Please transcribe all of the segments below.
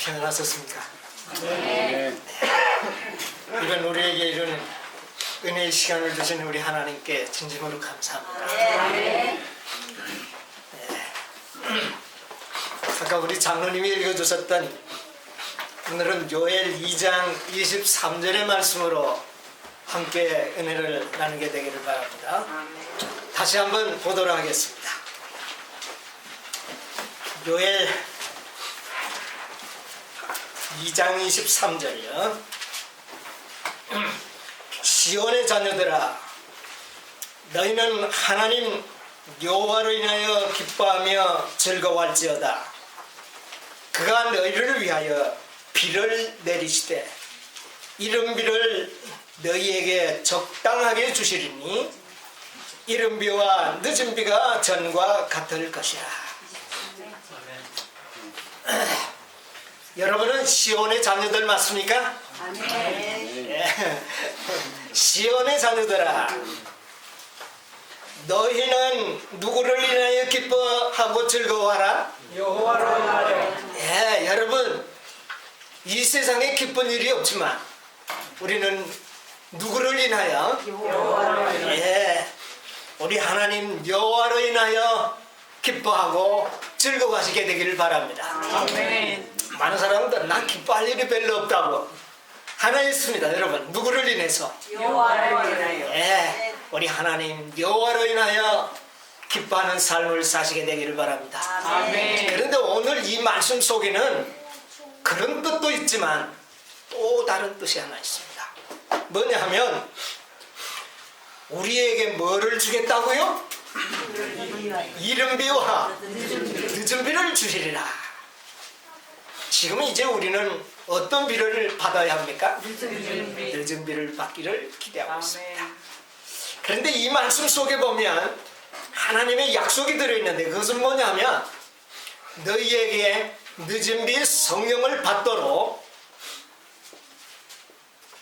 평안하셨습니까? 네. 이번 우리에게 이런 은혜의 시간을 주신 우리 하나님께 진심으로 감사합니다. 네. 아까 우리 장로님이 읽어주셨던 오늘은 요엘 2장 23절의 말씀으로 함께 은혜를 나누게 되기를 바랍니다. 다시 한번 보도록 하겠습니다. 요엘 2장 23절이요. 시온의 자녀들아, 너희는 하나님 여호와로 인하여 기뻐하며 즐거워할지어다. 그가 너희를 위하여 비를 내리시되 이른 비를 너희에게 적당하게 주시리니 이른 비와 늦은 비가 전과 같을 것이라. 여러분은 시온의 자녀들 맞습니까? 예. 시온의 자녀들아, 너희는 누구를 인하여 기뻐하고 즐거워하라? 여호와로 인하여. 예, 여러분, 이 세상에 기쁜 일이 없지만 우리는 누구를 인하여? 여호와로 인하여. 예, 우리 하나님 여호와로 인하여 기뻐하고 즐거워하시게 되기를 바랍니다. 아멘. 많은 사람들 난 기뻐할 일이 별로 없다고 하나 있습니다. 여러분, 누구를 인해서? 여호와로 인하여. 예, 우리 하나님 여호와로 인하여 기뻐하는 삶을 사시게 되기를 바랍니다. 아멘. 그런데 오늘 이 말씀 속에는 그런 뜻도 있지만 또 다른 뜻이 하나 있습니다. 뭐냐 하면 우리에게 뭐를 주겠다고요? 이른 비와 늦은 비를 주시리라. 지금은 이제 우리는 어떤 비를 받아야 합니까? 늦은 비를 받기를 기대하고 있습니다. 그런데 이 말씀 속에 보면 하나님의 약속이 들어있는데 그것은 뭐냐면 너희에게 늦은 비 성령을 받도록,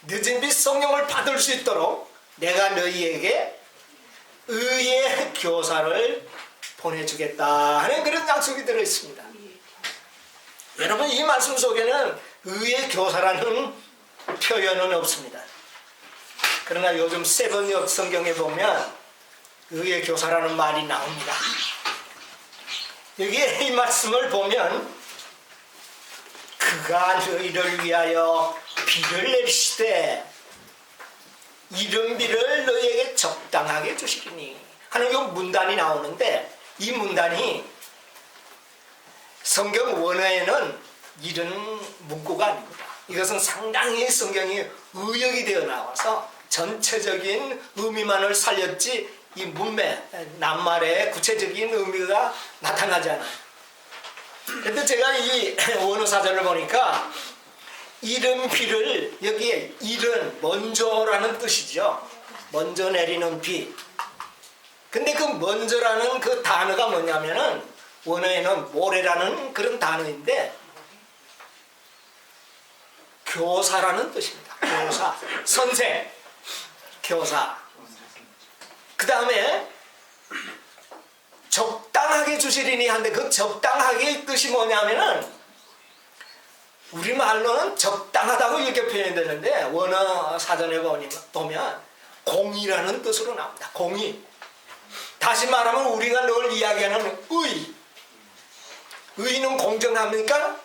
늦은 비 성령을 받을 수 있도록 내가 너희에게 의의 교사를 보내주겠다 하는 그런 약속이 들어있습니다. 여러분, 이 말씀 속에는 의의 교사라는 표현은 없습니다. 그러나 요즘 세번역 성경에 보면 의의 교사라는 말이 나옵니다. 여기에 이 말씀을 보면 그가 너희를 위하여 비를 내리시되 이른 비를 너희에게 적당하게 주시리니 하는 이 문단이 나오는데, 이 문단이 성경 원어에는 이런 문구가 아닙니다. 이것은 상당히 성경이 의역이 되어 나와서 전체적인 의미만을 살렸지 이 문맥, 낱말의 구체적인 의미가 나타나지 않아요. 그런데 제가 이 원어 사전을 보니까 이른 비를, 여기에 이른, 먼저라는 뜻이죠. 먼저 내리는 비. 근데 그 먼저라는 그 단어가 뭐냐면은 원어에는 모래라는 그런 단어인데 교사라는 뜻입니다. 교사, 선생, 교사. 그 다음에 적당하게 주시리니 하는데 그 적당하게 뜻이 뭐냐면은 우리말로는 적당하다고 이렇게 표현이 되는데 원어 사전에 보면 공의라는 뜻으로 나옵니다. 공의. 다시 말하면 우리가 늘 이야기하는 의. 의는 공정합니까?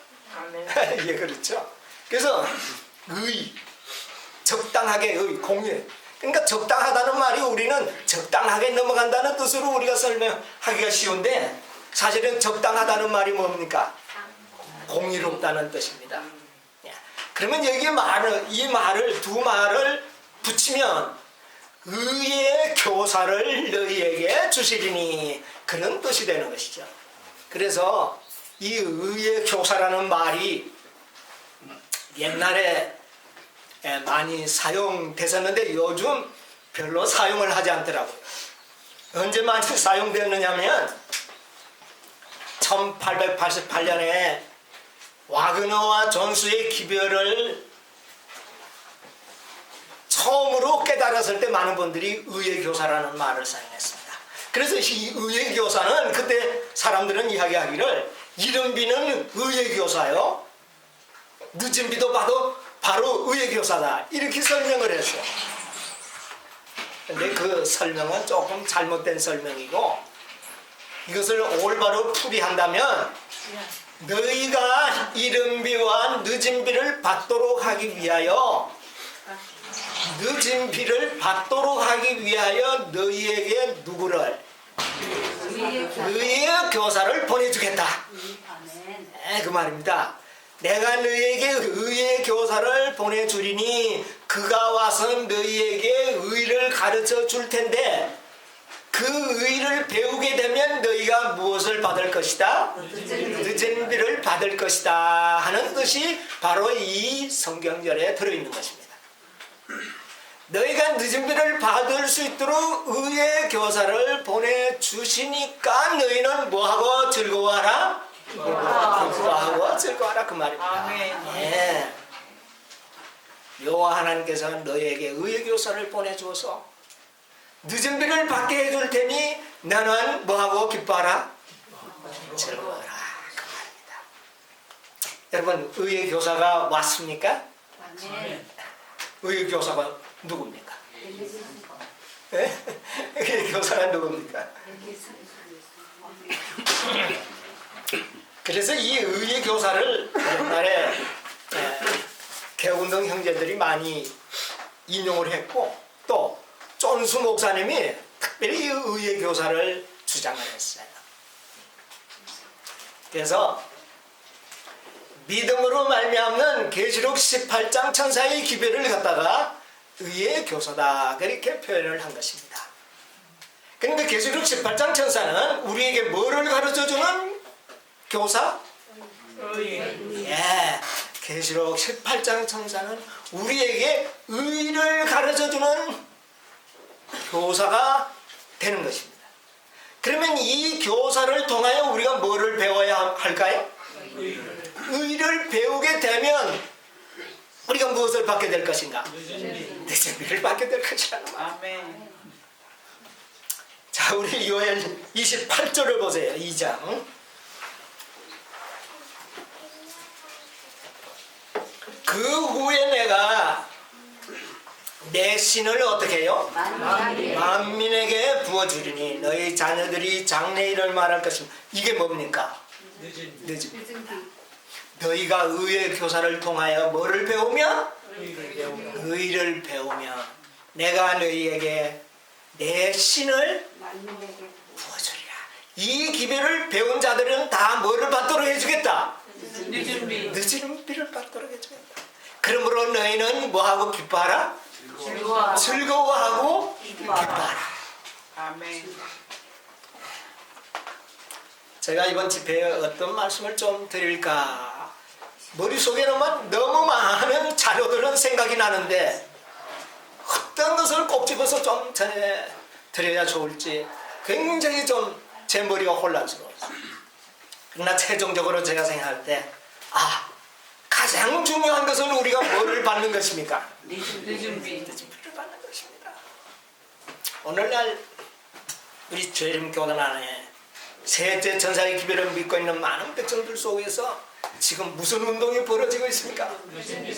예, 그렇죠. 그래서 의, 적당하게 의, 공의. 그러니까 적당하다는 말이 우리는 적당하게 넘어간다는 뜻으로 우리가 설명하기가 쉬운데 사실은 적당하다는 말이 뭡니까? 공의롭다는 뜻입니다. 그러면 여기 이 말을 두 말을 붙이면 의의 교사를 너희에게 주시리니 그런 뜻이 되는 것이죠. 그래서 이 의의 교사라는 말이 옛날에 많이 사용됐었는데 요즘 별로 사용을 하지 않더라고요. 언제 많이 사용되었느냐면 1888년에 와그너와 존스의 기별을 처음으로 깨달았을 때 많은 분들이 의의 교사라는 말을 사용했습니다. 그래서 이 의의 교사는 그때 사람들은 이야기하기를 이른 비는 의의 교사요, 늦은 비도 봐도 바로 의의 교사다. 이렇게 설명을 했어요. 근데 그 설명은 조금 잘못된 설명이고, 이것을 올바로 풀이한다면 너희가 이른 비와 늦은 비를 받도록 하기 위하여 너희에게 누구를? 의의 교사를 보내주겠다. 네, 그 말입니다. 내가 너희에게 의의 교사를 보내주리니 그가 와서 너희에게 의를 가르쳐 줄 텐데 그 의를 배우게 되면 너희가 무엇을 받을 것이다? 늦은 비를 받을 것이다 하는 뜻이 바로 이 성경절에 들어있는 것입니다. 너희가 늦은 비를 받을 수 있도록 의의 교사를 보내주시니까 너희는 뭐하고 즐거워하라? 기뻐하고 즐거워하라 그 말입니다. 아멘. 네. 여호와 하나님께서는 너희에게 의의 교사를 보내주어서 늦은 비를 받게 해줄 테니 너는 뭐하고 기뻐하라? 즐거워하라 그 말입니다. 여러분, 의의 교사가 왔습니까? 의의 교사가 누굽니까? 네? 의의 교사가 누굽니까? 그래서 이 의의 교사를 옛날에 개운동 형제들이 많이 인용을 했고, 또 쫀수 목사님이 특별히 이 의의 교사를 주장을 했어요. 그래서 믿음으로 말미암는 계시록 18장 천사의 기별을 갖다가 의의 교사다 그렇게 표현을 한 것입니다. 그런데 계시록 18장 천사는 우리에게 뭐를 가르쳐주는 교사? 예, 계시록 18장 천사는 우리에게 의를 가르쳐주는 교사가 되는 것입니다. 그러면 이 교사를 통하여 우리가 뭐를 배워야 할까요? 의를 배우게 되면 우리가 무엇을 받게 될 것인가? 늦은 비를 받게 될 것이라는 말. 아멘. 자, 우리 요엘 28절을 보세요. 2장. 그 후에 내가 내 신을 어떻게 해요? 만민에게 부어주리니 너희 자녀들이 장래일을 말할 것입니다. 이게 뭡니까? 늦은. 너희가 의의 교사를 통하여 뭐를 배우면? 의를 배우면 내가 너희에게 내 신을 부어주리라. 이 기별을 배운 자들은 다 뭐를 받도록 해주겠다? 늦은 비를 받도록 해주겠다. 그러므로 너희는 뭐하고 기뻐하라? 즐거워하고 기뻐하라. 아멘. 제가 이번 집회에 어떤 말씀을 좀 드릴까, 머릿속에는 너무 많은 자료들은 생각이 나는데 어떤 것을 꼭 집어서 좀 전해 드려야 좋을지 굉장히 좀 제 머리가 혼란스러웠어요. 그러나 최종적으로 제가 생각할 때 가장 중요한 것은 우리가 뭐를 받는 것입니까? 늦은 비. 비를 받는 것입니다. 오늘날 우리 죄림 교단 안에 셋째 천사의 기별을 믿고 있는 많은 백성들 속에서 지금 무슨 운동이 벌어지고 있습니까? 늦은 비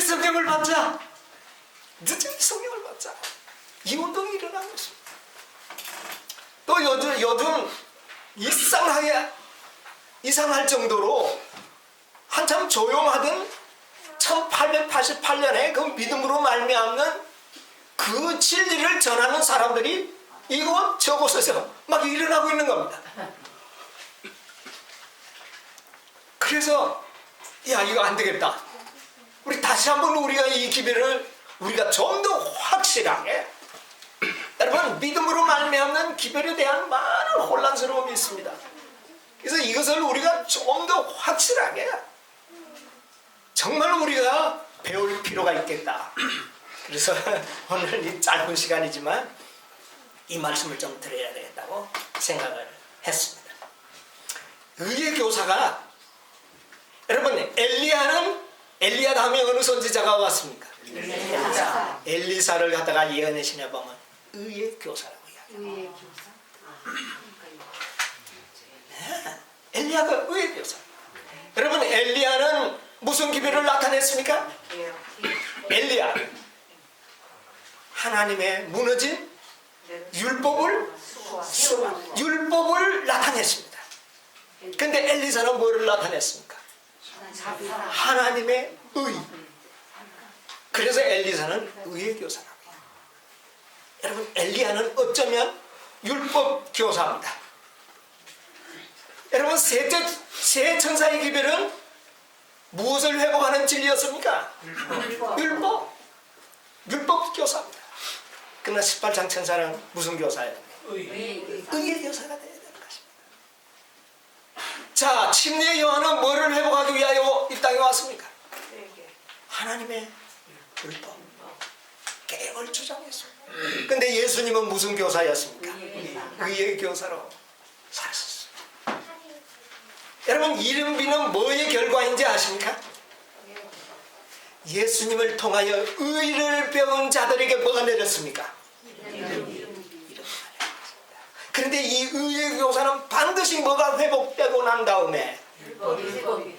성경을 받자. 늦은 비 성경을 받자. 이 운동이 일어나고 있습니다. 또 요즘 이상할 정도로 한참 조용하던 1888년에 그 믿음으로 말미암는 그 진리를 전하는 사람들이 이곳 저곳에서 막 일어나고 있는 겁니다. 그래서 이거 안 되겠다. 우리 다시 한번 우리가 이 기별을 우리가 좀 더 확실하게, 여러분, 믿음으로 말미암는 기별에 대한 많은 혼란스러움이 있습니다. 그래서 이것을 우리가 좀 더 확실하게 정말 우리가 배울 필요가 있겠다. 그래서 오늘 이 짧은 시간이지만 이 말씀을 좀 드려야 되겠다고 생각을 했습니다. 의의 교사가, 여러분, 엘리야 다음에 어느 선지자가 왔습니까? 엘리사를 갖다가 예언하시냐 보면 의의 교사라고 이야기해요. 엘리야가 의의 교사. 여러분, 엘리야는 무슨 기별을 나타냈습니까? 엘리야, 하나님의 무너진 율법을 나타냈습니다. 근데 엘리사는 뭐를 나타냈습니까? 하나님의 의. 그래서 엘리사는 의의 교사라고 해요. 여러분, 엘리야는 어쩌면 율법 교사입니다. 여러분, 세 천사의 기별은 무엇을 회복하는 진리였습니까? 율법 교사입니다. 그러나 18장 천사는 무슨 교사예요? 의의 교사가 되어야 되는 것입니다. 자, 침례 요한은 뭐를 회복하기 위하여 이 땅에 왔습니까? 하나님의 율법, 계획을 주장했습니다. 근데 예수님은 무슨 교사였습니까? 의의 교사로 사셨습니다. 여러분, 이른비는 뭐의 결과인지 아십니까? 예수님을 통하여 의를 배운 자들에게 뭐가 내렸습니까? 그런데 이 의의 교사는 반드시 뭐가 회복되고 난 다음에,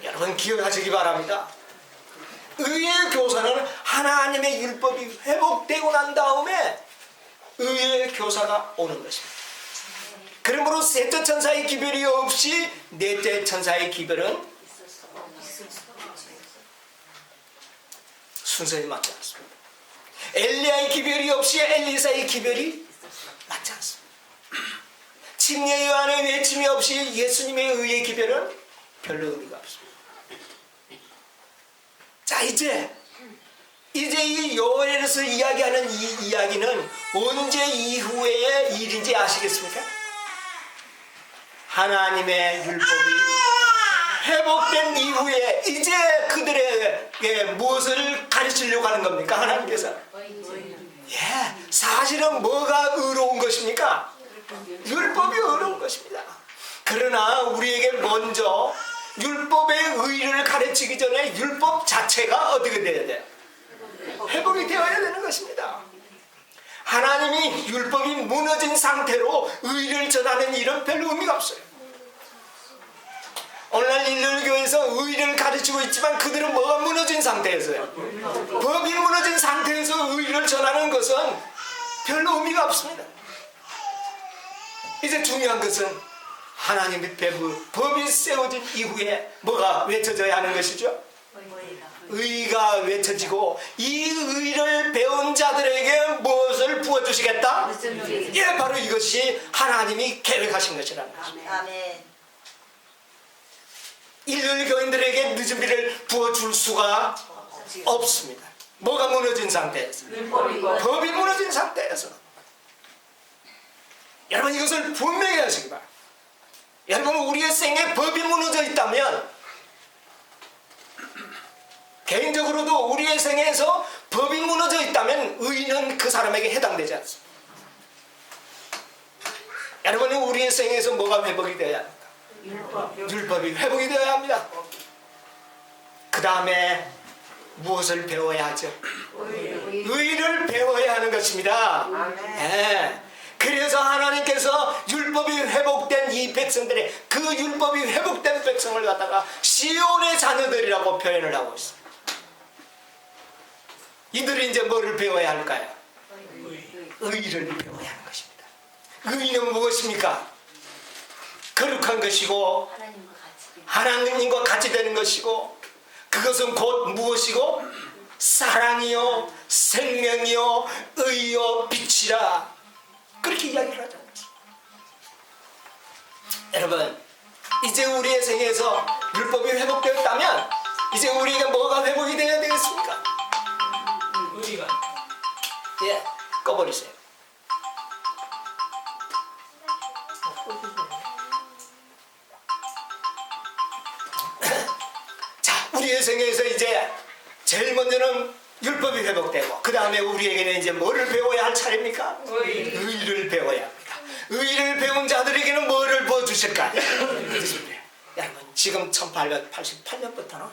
여러분 기억하시기 바랍니다. 의의 교사는 하나님의 율법이 회복되고 난 다음에 의의 교사가 오는 것입니다. 그러므로 셋째 천사의 기별이 없이 넷째 천사의 기별은 순서에 맞지 않습니다. 엘리야의 기별이 없이 엘리사의 기별이 맞지 않습니다. 침례 요한의 외침이 없이 예수님의 의의 기별은 별로 의미가 없습니다. 자, 이제 이 요한에서 이야기하는 이 이야기는 언제 이후의 일인지 아시겠습니까? 하나님의 율법이 회복된 이후에 이제 그들에게 무엇을 가르치려고 하는 겁니까? 하나님께서. 사실은 뭐가 의로운 것입니까? 율법이 의로운 것입니다. 그러나 우리에게 먼저 율법의 의를 가르치기 전에 율법 자체가 어떻게 되어야 돼요? 회복이 되어야 되는 것입니다. 하나님이 율법이 무너진 상태로 의를 전하는 일은 별로 의미가 없어요. 오늘날 일일교회에서 의를 가르치고 있지만 그들은 뭐가 무너진 상태에서요? 법이 무너진 상태에서 의를 전하는 것은 별로 의미가 없습니다. 이제 중요한 것은 하나님의 법이 세워진 이후에 뭐가 외쳐져야 하는 것이죠? 의가 외쳐지고 이 의를 배운 자들에게 무엇을 부어주시겠다? 바로 이것이 하나님이 계획하신 것이라는 것입니다. 아멘. 일요일 교인들에게 늦은비를 부어줄 수가 없습니다. 뭐가 무너진 상태에서? 법이 무너진 상태에서. 여러분, 이것을 분명히 하시기 바랍니다. 여러분, 우리의 생에 법이 무너져 있다면, 개인적으로도 우리의 생에서 법이 무너져 있다면 의는 그 사람에게 해당되지 않습니다. 여러분, 우리의 생에서 뭐가 회복이 되어야 합니까? 율법이 회복이 되어야 합니다. 그 다음에 무엇을 배워야 하죠? 의를 배워야 하는 것입니다. 그래서 하나님께서 율법이 회복된 이 백성들의 그 율법이 회복된 백성을 갖다가 시온의 자녀들이라고 표현을 하고 있습니다. 이들이 이제 뭐를 배워야 할까요? 의를 배워야 하는 것입니다. 의는 무엇입니까? 거룩한 것이고 하나님과 같이 되는 것이고, 그것은 곧 무엇이고? 사랑이요 생명이요 의요 빛이라, 그렇게 이야기를 하잖아요. 여러분, 이제 우리의 생에서 율법이 회복되었다면 이제 우리에게 뭐가 회복이 되어야 되겠습니까? 의가. 꺼버리세요. 자, 우리의 생에서 이제 제일 먼저는 율법이 회복되고, 그 다음에 우리에게는 이제 뭐를 배워야 할 차례입니까? 의를 배워야 합니다. 의를 배운 자들에게는 뭐를 부어주실까? 여러분, 지금 1888년부터는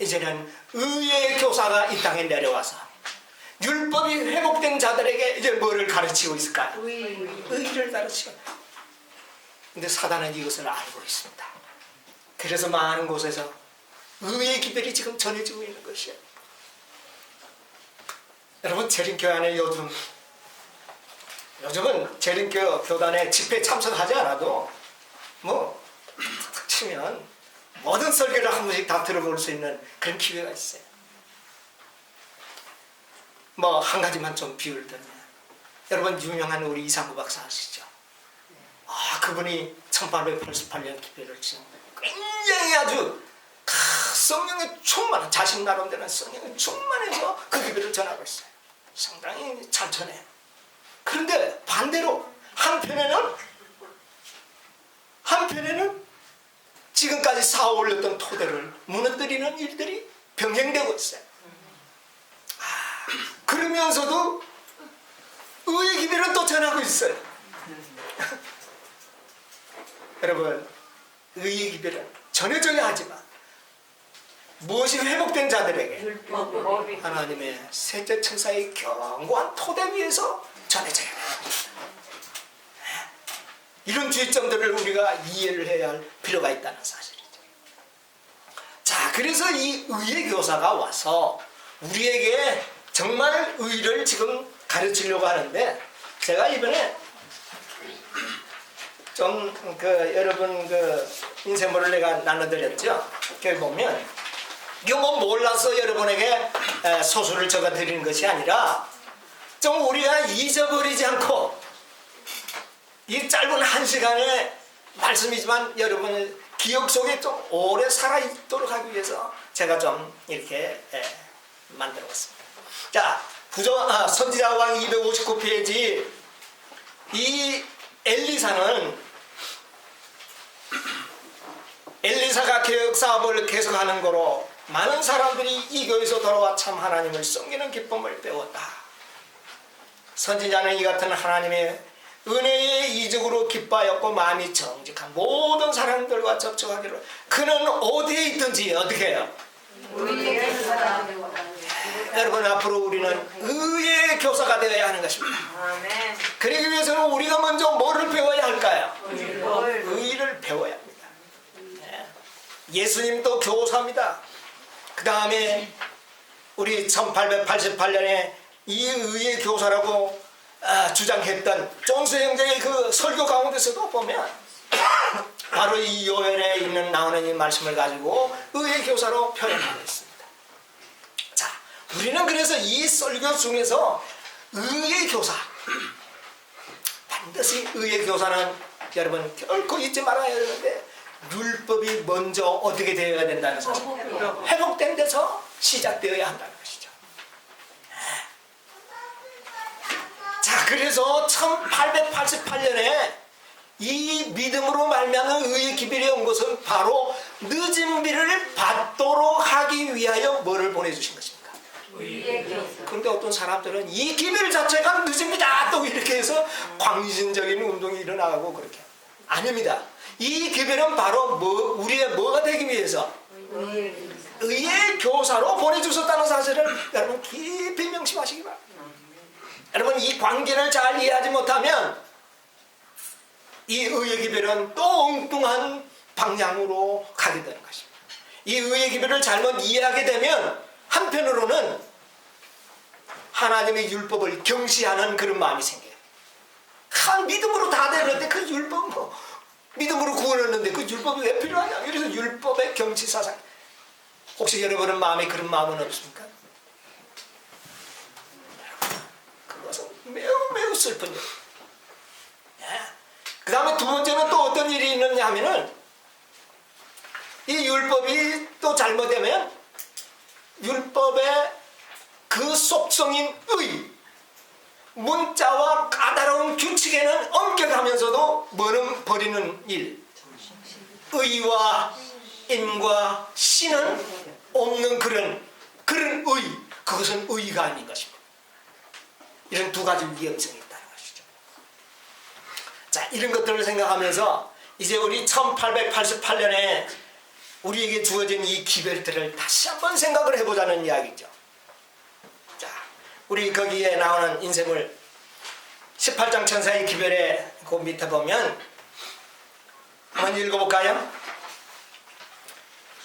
이제는 의의 교사가 이 땅에 내려와서 율법이 회복된 자들에게 이제 뭐를 가르치고 있을까요? 의를 가르치고. 근데 사단은 이것을 알고 있습니다. 그래서 많은 곳에서 의의 기별이 지금 전해지고 있는 것이에요. 여러분, 재림교회 안에 요즘은 재림교 교단에 집회 참석하지 않아도 뭐 탁 치면 모든 설교를 한 번씩 다 들어볼 수 있는 그런 기회가 있어요. 뭐 한 가지만 좀 비유를 들면, 여러분 유명한 우리 이상구 박사 아시죠? 그분이 1888년 기별을 지금 굉장히 아주 성령에 충만한, 자신 나름대로 성령에 충만해서 그 기별을 전하고 있어요. 상당히 잘 전해요. 그런데 반대로 한편에는 지금까지 쌓아 올렸던 토대를 무너뜨리는 일들이 병행되고 있어요. 그러면서도 의의 기별은 또 전하고 있어요. 여러분, 의의 기별은 전해져야 하지만 무엇이 회복된 자들에게 하나님의 셋째 천사의 견고한 토대 위에서 전해져야 합니다. 이런 주의점들을 우리가 이해를 해야 할 필요가 있다는 사실이죠. 자, 그래서 이 의의 교사가 와서 우리에게 정말 의를 지금 가르치려고 하는데, 제가 이번에 좀 여러분 인생모를 내가 나눠드렸죠. 거기 보면 이거 뭐 몰라서 여러분에게 소설을 적어 드리는 것이 아니라 좀 우리가 잊어버리지 않고 이 짧은 한 시간의 말씀이지만 여러분의 기억 속에 좀 오래 살아있도록 하기 위해서 제가 좀 이렇게 만들어 봤습니다. 자, 선지자왕 259페이지, 이 엘리사가 개혁 사업을 계속하는 거로 많은 사람들이 이 교회에서 돌아와 참 하나님을 섬기는 기쁨을 배웠다. 선지자는 이 같은 하나님의 은혜의 이적으로 기뻐하였고 마음이 정직한 모든 사람들과 접촉하기로. 그는 어디에 있든지 어떻게 해요? 여러분, 앞으로 우리는 의의 교사가 되어야 하는 것입니다. 그러기 위해서는 우리가 먼저 뭐를 배워야 할까요? 의를 배워야 합니다. 예수님도 교사입니다. 그 다음에 우리 1888년에 이 의의 교사라고 주장했던 존스 형제의 그 설교 가운데서도 보면 바로 이 요엘에 나오는 이 말씀을 가지고 의의 교사로 표현하고 있습니다. 자, 우리는 그래서 이 설교 중에서 의의 교사, 반드시 의의 교사는 여러분 결코 잊지 말아야 되는데, 율법이 먼저 어떻게 되어야 된다는 사실, 회복된 데서 시작되어야 한다는 것이죠. 자, 그래서 1888년에 이 믿음으로 말미암은 의의 기별이 온 것은 바로 늦은 비를 받도록 하기 위하여 뭐를 보내주신 것입니까? 그런데 어떤 사람들은 이 기별 자체가 늦습니다 또 이렇게 해서 광신적인 운동이 일어나고 그렇게. 아닙니다. 이 기별은 바로 우리의 뭐가 되기 위해서? 의의 교사로 보내주셨다는 사실을 여러분 깊이 명심하시기 바랍니다. 여러분, 이 관계를 잘 이해하지 못하면 이 의의 기별은 또 엉뚱한 방향으로 가게 되는 것입니다. 이 의의 기별을 잘못 이해하게 되면 한편으로는 하나님의 율법을 경시하는 그런 마음이 생겨요. 믿음으로 다 되는데 그 율법 믿음으로 구원했는데 그 율법이 왜 필요하냐? 그래서 율법의 경시 사상. 혹시 여러분은 마음에 그런 마음은 없습니까? 그것은 매우 슬픈 일. 그 다음에 두 번째는 또 어떤 일이 있느냐 하면은, 이 율법이 또 잘못되면 율법의 그 속성인 의, 문자와 까다로운 규칙에는 엄격하면서도 뭐는 버리는 일, 의와 인과 신은 없는 그런 의, 그것은 의가 아닌 것입니다. 이런 두 가지 위험성이 있다는 것이죠. 자, 이런 것들을 생각하면서 이제 우리 1888년에 우리에게 주어진 이 기별들을 다시 한번 생각을 해보자는 이야기죠. 자, 우리 거기에 나오는 인쇄물 18장 천사의 기별에 그 밑에 보면 한번 읽어볼까요?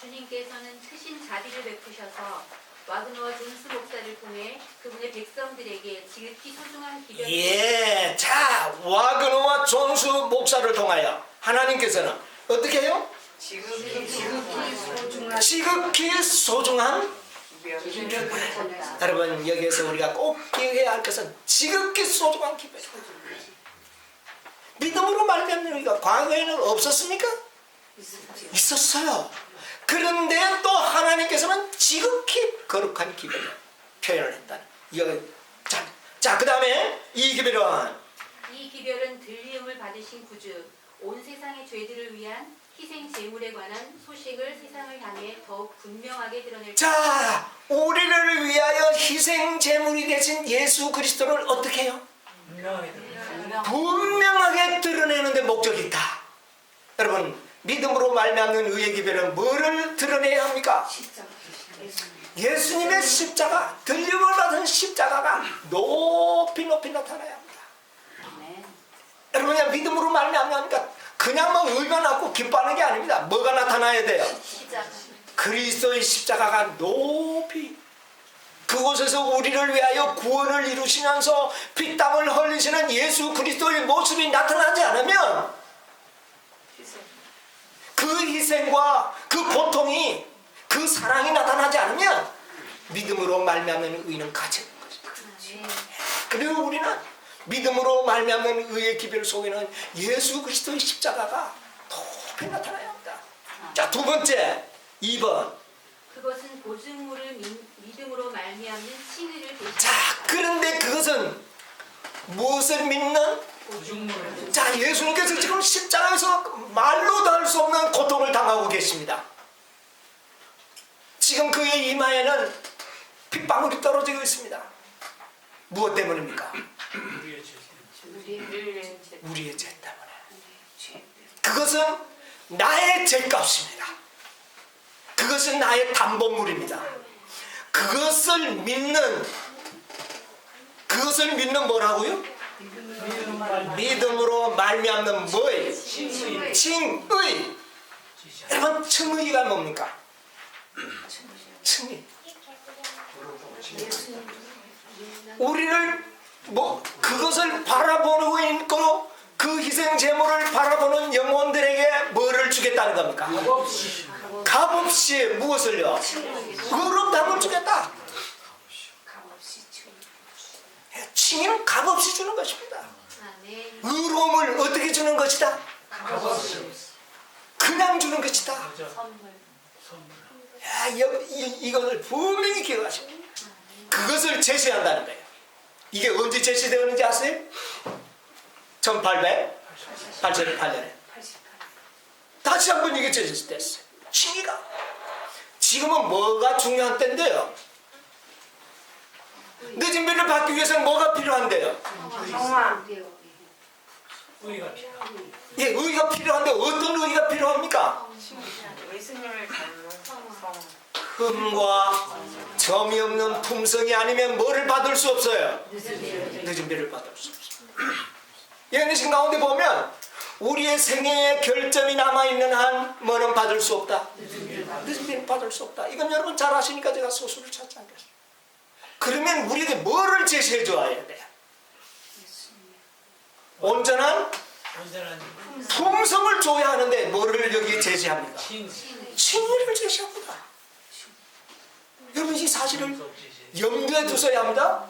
주님께서는 크신 자비를 베푸셔서 와그노와 존스 목사를 통해 그분의 백성들에게 지극히 소중한 기별을 예, 자, 와그노와 존스 목사를 통하여 하나님께서는 어떻게 해요? 지극히 소중한 여러분, 여기에서 우리가 꼭 기억해야 할 것은 지극히 소중한 기별. 믿음으로 말미암는 우리가 과거에는 없었습니까? 있었어요. 그런데 또 하나님께서는 지극히 거룩한 기별을 표현을 했다는 이거. 자, 그 다음에 이 기별은 이 기별은 들리음을 받으신 구주 온 세상의 죄들을 위한 희생 제물에 관한 소식을 세상을 향해 더욱 분명하게 드러낼 자, 우리를 위하여 희생 제물이 되신 예수 그리스도를 어떻게 해요? 분명하게 드러내는데 목적이 있다. 여러분, 믿음으로 말미암는 의의 기별은 뭐를 드러내야 합니까? 예수님의 십자가, 들림을 받은 십자가가 높이 높이 나타나야 합니다. 여러분, 그냥 믿음으로 말미암으니까 그냥 뭐 의만 갖고 기뻐하는 게 아닙니다. 뭐가 나타나야 돼요? 그리스도의 십자가가 높이, 그곳에서 우리를 위하여 구원을 이루시면서 피땀을 흘리시는 예수 그리스도의 모습이 나타나지 않으면 그 희생과 그 고통이, 그 사랑이 나타나지 않으면 믿음으로 말미암는 의는 가짜인 것입니다. 그리고 우리는 믿음으로 말미암는 의의 기별 속에는 예수 그리스도의 십자가가 높이 나타나야 합니다. 자, 두 번째, 2번. 그것은 보증물을 믿음으로 말미암는 칭의를 자, 그런데 그것은 무엇을 믿는? 자, 예수님께서 지금 십자가에서 말로도 할 수 없는 고통을 당하고 계십니다. 지금 그의 이마에는 핏방울이 떨어지고 있습니다. 무엇 때문입니까? 우리의 죄 때문에. 그것은 나의 죄값입니다. 그것은 나의 담보물입니다. 그것을 믿는 뭐라고요? 믿음으로 말미암는 뭐예요? 칭의. 여러분, 칭의가 뭡니까? 칭의. 우리를 그것을 바라보고 있고 그 희생 제물을 바라보는 영혼들에게 뭐를 주겠다는 겁니까? 값없이 무엇을요? 의롭다함을 주겠다. 칭의는 값없이 주는 것입니다. 의로움을 어떻게 주는 것이다? 그냥 주는 것이다. 야, 이것을 분명히 기억하십니다. 그것을 제시한다는 거예요. 이게 언제 제시되었는지 아세요? 1888년에 다시 한번 이게 제시됐어요. 칭의가. 지금은 뭐가 중요한 때인데요? 늦은 배를 받기 위해서는 뭐가 필요한데요? 예, 의가 필요한데 어떤 의가 필요합니까? 예수님을 닮는 성성. 흠과 점이 없는 품성이 아니면 뭐를 받을 수 없어요? 늦은 배를 받을 수 없어요. 예언신 가운데 보면 우리의 생애의 결점이 남아있는 한 뭐는 받을 수 없다? 늦은 배는 받을 수 없다. 이건 여러분 잘 아시니까 제가 소수를 찾지 않겠습니다. 그러면 우리에게 뭐를 제시해 줘야 돼요? 온전한 품성을 줘야 하는데 뭐를 여기 제시합니까? 칭의를 제시합니다. 여러분, 이 사실을 염두에 두셔야 합니다.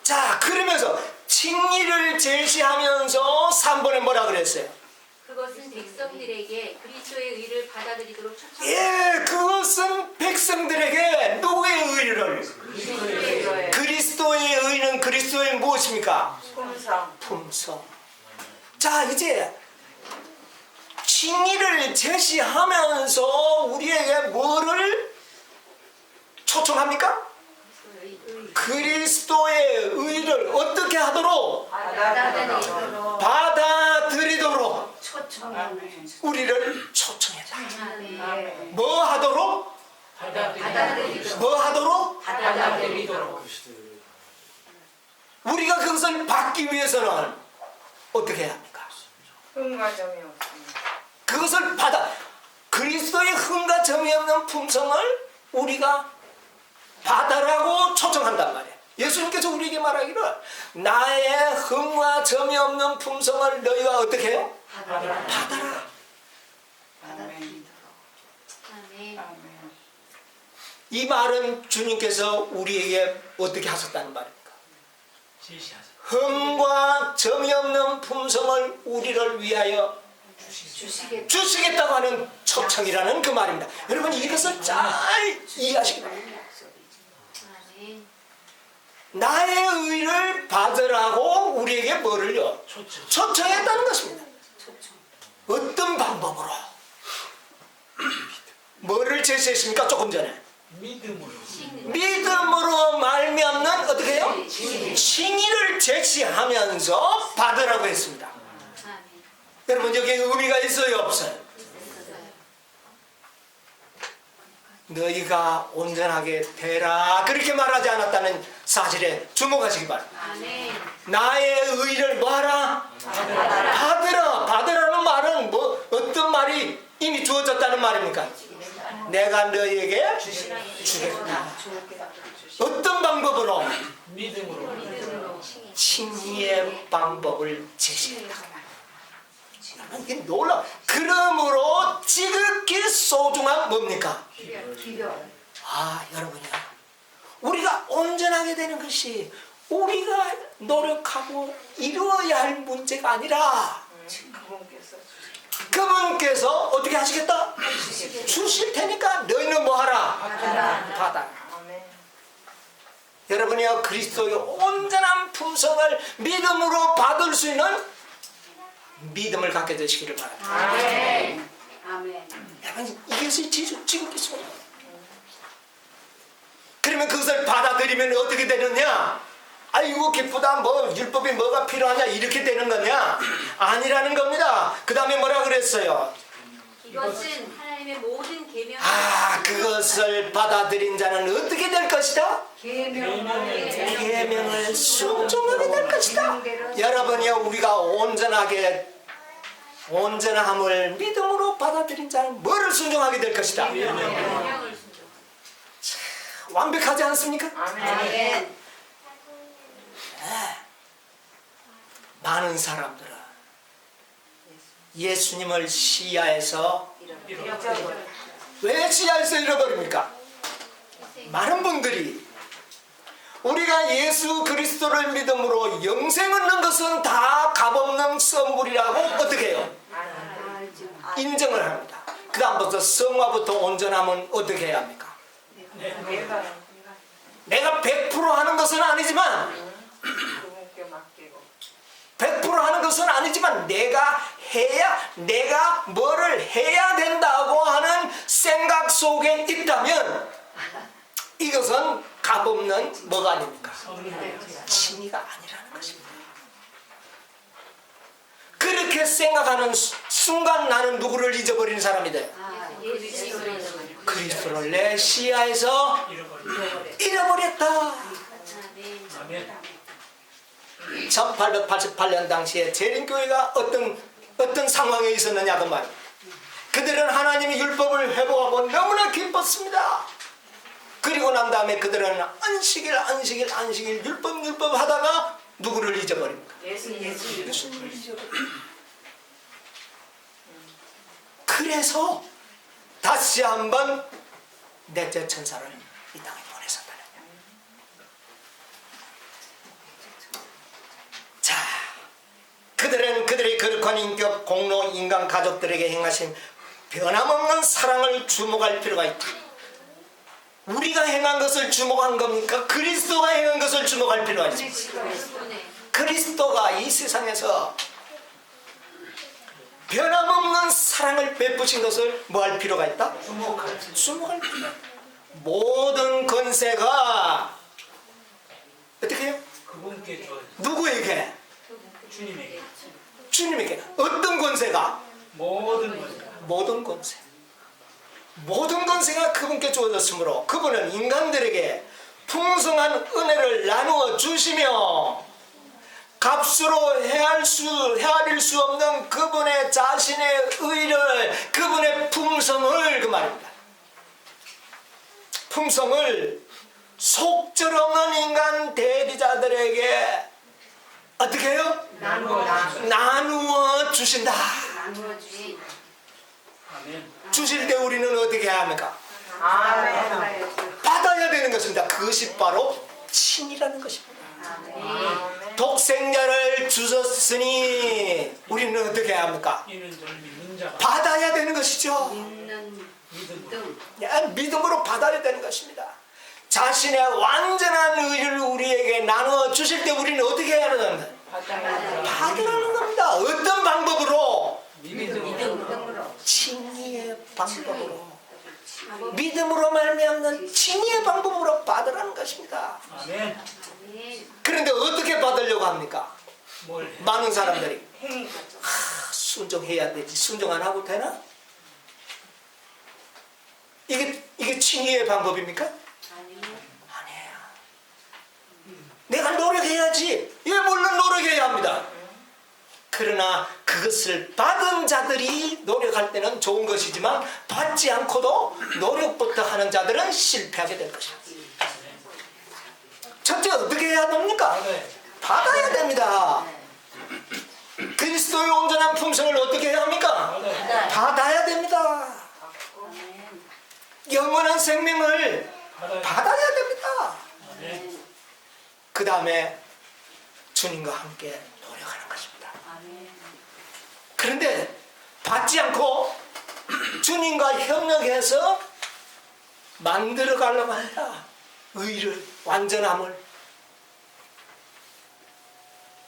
자, 그러면서 칭의를 제시하면서 3번에 뭐라 그랬어요? 그것은 백성들에게 그리스도의 의를 받아들이도록 초청합니다. 예, 그것은 백성들에게 누구의 의를? 그리스도의 의는 그리스도의 무엇입니까? 품성. 자, 이제 칭의를 제시하면서 우리에게 뭐를 초청합니까? 그리스도의 의를 어떻게 하도록? 받아들이도록 우리를 초청했다. 뭐 하도록? 뭐 하도록? 우리가 그것을 받기 위해서는 어떻게 해야 합니까? 흠과 점이 없습니다. 그것을 그리스도의 흠과 점이 없는 품성을 우리가 받아라고 초청한단 말이에요. 예수님께서 우리에게 말하기를 나의 흠과 점이 없는 품성을 너희가 어떻게 해요? 받아라. 아멘. 아멘. 아멘. 이 말은 주님께서 우리에게 어떻게 하셨다는 말입니까? 흠과 점이 없는 품성을 우리를 위하여 주시겠다고 하는 초청이라는 그 말입니다. 여러분 이것을 잘 이해하시기 바랍니다. 아멘. 나의 의를 받으라고 우리에게 뭐를요? 초청했다는 것입니다. 어떤 방법으로? 뭐를 제시했습니까? 조금 전에 믿음으로 말미암는 어떻게 해요? 칭의를 제시하면서 받으라고 했습니다. 아멘. 여러분 여기에 의미가 있어요 없어요? 너희가 온전하게 되라 그렇게 말하지 않았다는 사실에 주목하시기 바랍니다. 아멘. 나의 의를 뭐하라? 받으라. 받으라는 말은 뭐 어떤 말이 이미 주어졌다는 말입니까? 내가 너희에게 주겠다. 어떤 방법으로? 믿음으로 칭의의 방법을 제시했다. 이게 놀라. 그러므로 지극히 소중한 뭡니까? 여러분이요. 우리가 온전하게 되는 것이 우리가 노력하고 이루어야 할 문제가 아니라 그분께서 어떻게 하시겠다? 주실 테니까 너희는 뭐하라? 받아라. 아멘. 여러분이요 그리스도의 온전한 품성을 믿음으로 받을 수 있는 믿음을 갖게 되시기를 바랍니다. 아멘. 여러분 이것이 지극히 소중해요. 그러면 그것을 받아들이면 어떻게 되느냐? 아이고 기쁘다 뭐 율법이 뭐가 필요하냐 이렇게 되는 거냐? 아니라는 겁니다. 그 다음에 뭐라 그랬어요? 이것은 하나님의 모든 계명. 그것을 받아들인 자는 어떻게 될 것이다? 계명을 계명을 순종하게 될 것이다. 여러분이요 우리가 온전함을 믿음으로 받아들인 자는 뭐를 순종하게 될 것이다? 계명을 순종. 완벽하지 않습니까? 아멘. 많은 사람들은 예수님을 시야에서 왜 시야에서 잃어버립니까? 많은 분들이 우리가 예수 그리스도를 믿음으로 영생 얻는 것은 다 값없는 선물이라고 어떻게 해요? 인정을 합니다. 그 다음부터 성화부터 온전함은 어떻게 해야 합니까? 내가 100% 하는 것은 아니지만 100% 하는 것은 아니지만 내가 뭐를 해야 된다고 하는 생각 속에 있다면 이것은 값없는 뭐가 아닙니까? 칭의가 아니라는 것입니다. 그렇게 생각하는 순간 나는 누구를 잊어버리는 사람이 돼요? 그리스도를 내 시야에서 잃어버렸다. 1888년 당시에 재림교회가 어떤 상황에 있었느냐 그 말. 그들은 하나님의 율법을 회복하고 너무나 기뻤습니다. 그리고 난 다음에 그들은 안식일 율법 하다가 누구를 잊어버립니까? 예수님을 잊어버립니다. 그래서 다시 한번 넷째 천사를 이 땅에 보내셨다는 거예요. 자, 그들은 그들의 거룩한 인격, 공로, 인간 가족들에게 행하신 변함없는 사랑을 주목할 필요가 있다. 우리가 행한 것을 주목한 겁니까? 그리스도가 행한 것을 주목할 필요가 있습니다. 그리스도가 이 세상에서 변함없는 사랑을 베푸신 것을 뭐 할 필요가 있다? 주목할 필요가 있다. 모든 권세가 어떻게 해요? 그분께 줘야 누구에게? 주님에게 주님에게. 어떤 권세가? 모든 것. 모든 권세가 그분께 주어졌으므로 그분은 인간들에게 풍성한 은혜를 나누어 주시며 값으로 헤아릴 수 없는 그분의 자신의 의를, 그분의 품성을, 그 말입니다. 품성을 속절없는 인간 대리자들에게 어떻게 해요? 나누어 주신다. 나누어 주신 아멘. 주실 때 우리는 어떻게 해야 합니까? 아멘. 받아야 되는 것입니다. 그것이 바로 친이라는 것입니다. 아멘. 독생자를 주셨으니 우리는 어떻게 해야 합니까? 이는 저를 믿는 자가 받아야 되는 것이죠. 믿는 믿음. 믿음으로 받아야 되는 것입니다. 자신의 완전한 의를 우리에게 나누어 주실 때 우리는 어떻게 해야 하는 받으라는 겁니다. 어떤 방법으로? 믿음으로 친이의 방법으로. 믿음으로 말미암는 친이의 방법으로 받으라는 것입니다. 아멘. 아멘. 그런데 어떻게 받으려고 합니까? 뭘 해? 많은 사람들이 행위. 순종해야 되지. 순종 안 하고 되나? 이게 친이의 방법입니까? 아니에요. 내가 노력해야지. 예, 물론 노력해야 합니다. 그러나 그것을 받은 자들이 노력할 때는 좋은 것이지만 받지 않고도 노력부터 하는 자들은 실패하게 될 것입니다. 첫째 어떻게 해야 됩니까? 받아야 받아야 됩니다. 그리스도의 온전한 품성을 어떻게 해야 합니까? 받아야 됩니다. 영원한 생명을 받아야 됩니다. 아멘. 그 다음에 주님과 함께 노력하는 것입니다. 그런데 받지 않고 주님과 협력해서 만들어 가려고 하라. 의를, 완전함을.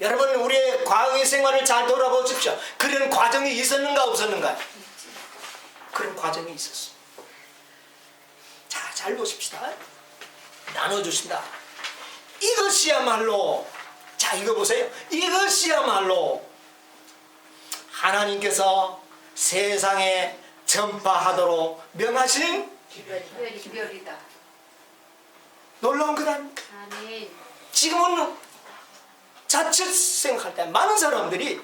여러분, 우리의 과거의 생활을 잘 돌아보십시오. 그런 과정이 있었는가 없었는가? 그런 과정이 있었습니다. 자, 잘 보십시다. 나눠주신다. 이것이야말로, 자, 이거 보세요. 이것이야말로 하나님께서 세상에 전파하도록 명하신 기별이다. 놀라운 것 아닙니까? 아멘. 지금은 자칫 생각할 때 많은 사람들이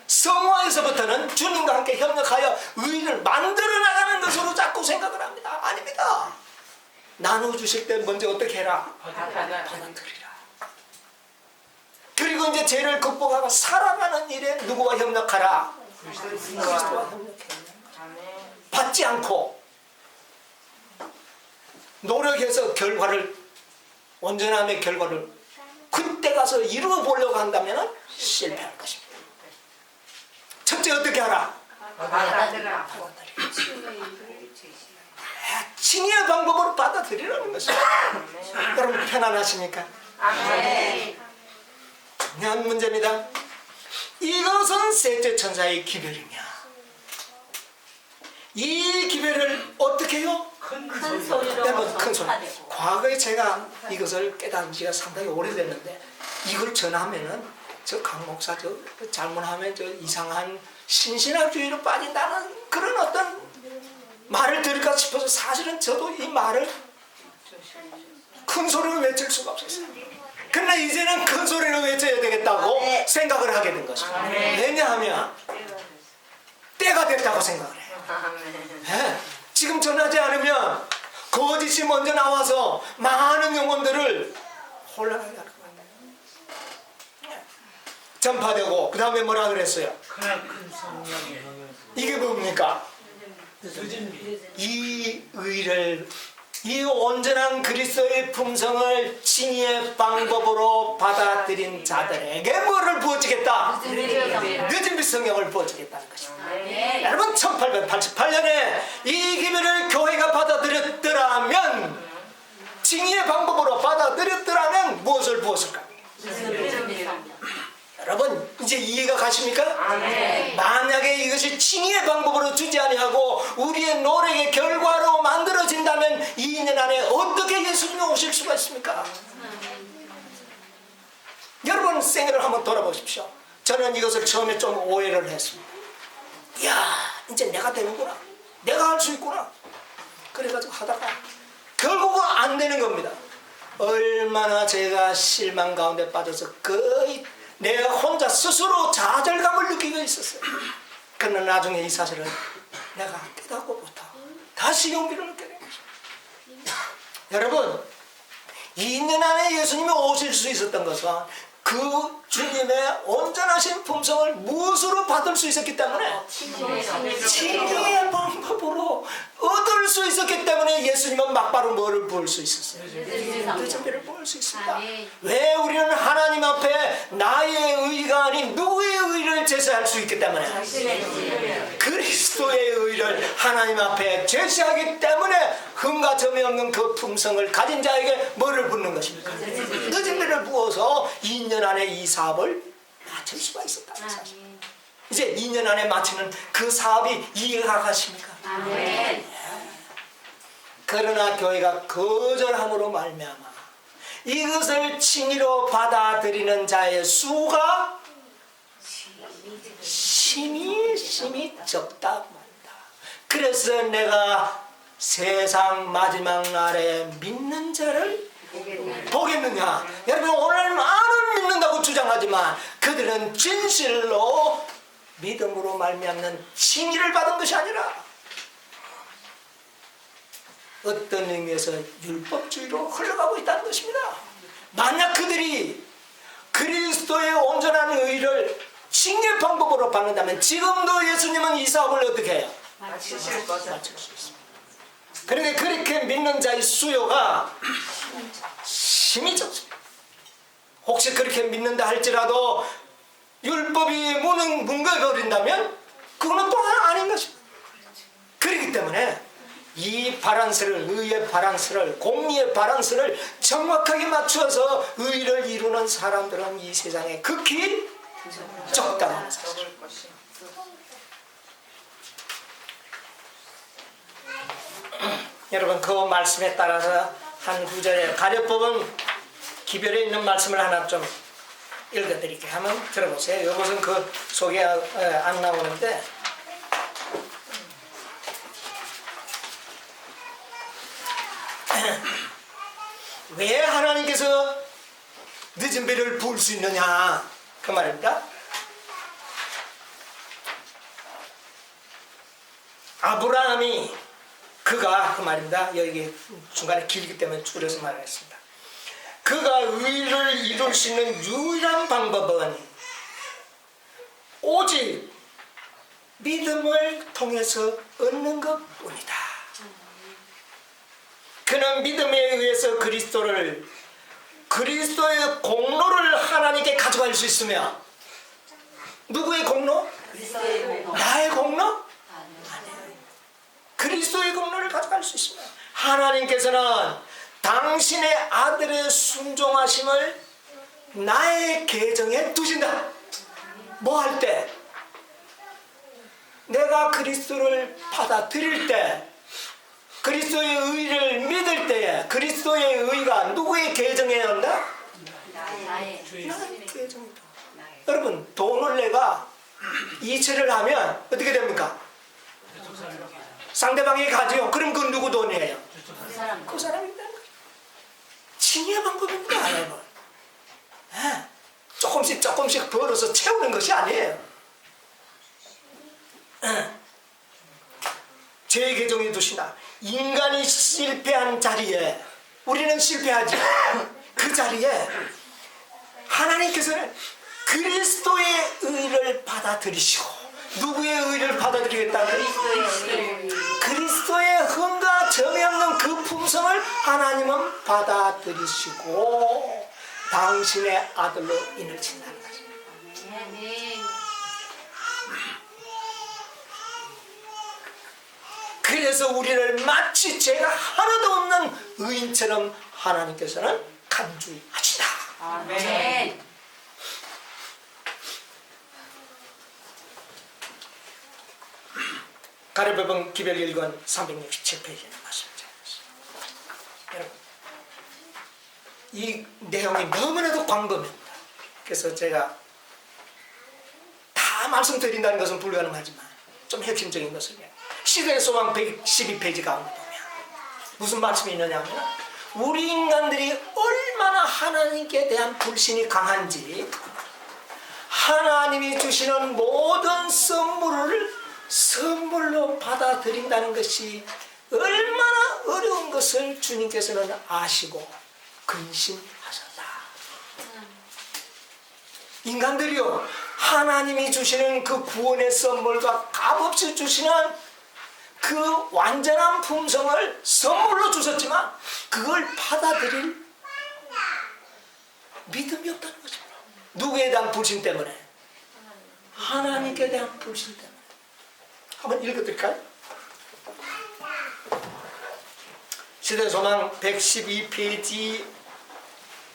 성화에서부터는 주님과 함께 협력하여 의를 만들어 나가는 것으로 자꾸 생각을 합니다. 아닙니다. 나눠주실 때 먼저 어떻게 해라? 받아들이라. 그리고 이제 죄를 극복하고 살아가는 일에 누구와 협력하라? 그리스도와 협력해. 받지 않고 노력해서 결과를, 온전함의 결과를 그때 가서 이루어 보려고 한다면 실패할 것입니다. 첫째 어떻게 하라? 받아들라. 친이의 방법으로 받아들이라는 것입니다. 여러분 편안하십니까? 아멘. 중요한 문제입니다. 이것은 셋째 천사의 기별이냐? 이 기별을 어떻게 해요? 큰 소리로 여러분, 큰 소리. 과거에 제가 이것을 깨달은 지가 상당히 오래됐는데 이걸 전하면은 저 강 목사 저 잘못하면 저 이상한 신신학주의로 빠진다는 그런 어떤 말을 들을까 싶어서 사실은 저도 이 말을 큰 소리로 외칠 수가 없었어요. 그러나 이제는 큰 소리로 외쳐야 되겠다고 생각을 하게 된 것입니다. 왜냐하면 때가 됐다고 생각을 해요. 네. 지금 전하지 않으면 거짓이 먼저 나와서 많은 영혼들을 혼란하게 할 것 같아요. 전파되고 그 다음에 뭐라 그랬어요? 그날 큰 성령의 이게 뭡니까? 늦은 비. 이 의를, 이 온전한 그리스도의 품성을 친이의 방법으로 받아들인 자들에게 뭐를 부어주겠다? 늦은 빛 성령을 부어주겠다는 것입니다. 여러분 1888년에 이 기별을 교회가 받아들였더라면, 칭의의 방법으로 받아들였더라면 무엇을 부었을까? 여러분 이제 이해가 가십니까? 만약에 이것이 칭의의 방법으로 주지 아니하고 우리의 노력의 결과로 만들어진다면 2년 안에 어떻게 예수님이 오실 수가 있습니까? 여러분 생애를 한번 돌아보십시오. 저는 이것을 처음에 좀 오해를 했습니다. 이야, 이제 내가 되는구나, 내가 할 수 있구나, 그래가지고 하다가 결국은 안 되는 겁니다. 얼마나 제가 실망 가운데 빠져서 거의 내가 혼자 스스로 좌절감을 느끼고 있었어요. 그러나 나중에 이 사실을 내가 깨닫고부터 다시 용기를 얻게 된 것입니다. 여러분, 2년 안에 예수님이 오실 수 있었던 것은 그 주님의 온전하신 품성을 무엇으로 받을 수 있었기 때문에, 칭의의 방법으로 얻을 수 있었기 때문에 예수님은 막바로 뭐를 부을 수 있었어요? 늦은 배를 부을 수 있습니다. 왜 우리는 하나님 앞에 나의 의가 아닌 누구의 의를 제시할 수 있기 때문에, 그리스도의 의를 하나님 앞에 제시하기 때문에 흠과 점이 없는 그 품성을 가진 자에게 뭐를 붓는 것입니까? 늦은 배를 부어서 2년 안에 이 사업을 마칠 수가 있었다는 사실. 이제 2년 안에 마치는 그 사업이 이해가 가십니까? 그러나 교회가 거절함으로 말미암아 이것을 칭의로 받아들이는 자의 수가 심히 적다 말다. 그래서 내가 세상 마지막 날에 믿는 자를 보겠느냐. 여러분, 오늘 많은 믿는다고 주장하지만 그들은 진실로 믿음으로 말미암는 칭의를 받은 것이 아니라 어떤 의미에서 율법주의로 흘러가고 있다는 것입니다. 만약 그들이 그리스도의 온전한 의를 칭의 방법으로 받는다면 지금도 예수님은 이 사업을 어떻게 해요? 마칠 수 있습니다. 그러니까 그렇게 믿는 자의 수요가 심히 적습니다. 혹시 그렇게 믿는다 할지라도 율법이 뭉개버린다면 그거는 또 아닌 것입니다. 그렇기 때문에 이 바란스를, 의의 바란스를, 공의의 바란스를 정확하게 맞추어서 의를 이루는 사람들은 이 세상에 극히 적다는 사실. 여러분, 그 말씀에 따라서 한 구절에 가려법은 기별에 있는 말씀을 하나 좀 읽어드릴게요. 한번 들어보세요. 이것은 그 속에 안 나오는데, 왜 하나님께서 늦은 배를 부을 수 있느냐 그 말입니다. 아브라함이 그가 그 말입니다. 여기 중간에 길기 때문에 줄여서 말하겠습니다. 그가 의를 이룰 수 있는 유일한 방법은 오직 믿음을 통해서 얻는 것뿐이다. 그는 믿음에 의해서 그리스도의 공로를 하나님께 가져갈 수 있으며, 누구의 공로? 그리스도의 공로. 나의 공로? 아니에요. 그리스도의 공로를 가져갈 수 있으며, 하나님께서는 당신의 아들의 순종하심을 나의 계정에 두신다. 뭐 할 때? 내가 그리스도를 받아들일 때, 그리스도의 의를 믿을 때에 그리스도의 의가 누구의 계정에 온다? 나의 계정이다. 여러분, 돈을 내가 이체를 하면 어떻게 됩니까? 상대방이 가지요. 그럼 그건 누구 돈이에요? 그 사람이 되는 거예요. 칭의의 방법입니다, 여러분. 조금씩 벌어서 채우는 것이 아니에요. 제 계정에 두시나. 인간이 실패한 자리에 우리는 실패하지. 그 자리에 하나님께서는 그리스도의 의를 받아들이시고, 누구의 의를 받아들이겠다고요? 그리스도의 흠과 점이 없는 그 품성을 하나님은 받아들이시고 당신의 아들로 인을 친다는 것입니다. 그래서 우리를 마치 죄가 하나도 없는 의인처럼 하나님께서는 간주하시다. 아멘. 가랴법은 기별 1권 367페이지에 말씀입니다. 여러분, 이 내용이 너무나도 광범위합니다. 그래서 제가 다 말씀드린다는 것은 불가능하지만 좀 핵심적인 것을 시대의 소망 112페이지 가운데 보면 무슨 말씀이 있느냐면, 우리 인간들이 얼마나 하나님께 대한 불신이 강한지 하나님이 주시는 모든 선물로 받아들인다는 것이 얼마나 어려운 것을 주님께서는 아시고 근심하셨다. 인간들이요, 하나님이 주시는 그 구원의 선물과 값없이 주시는 그 완전한 품성을 선물로 주셨지만 그걸 받아들일 믿음이 없다는 것입니다. 누구에 대한 불신 때문에? 하나님께 대한 불신 때문에. 한번 읽어드릴까요? 시대소망 112페이지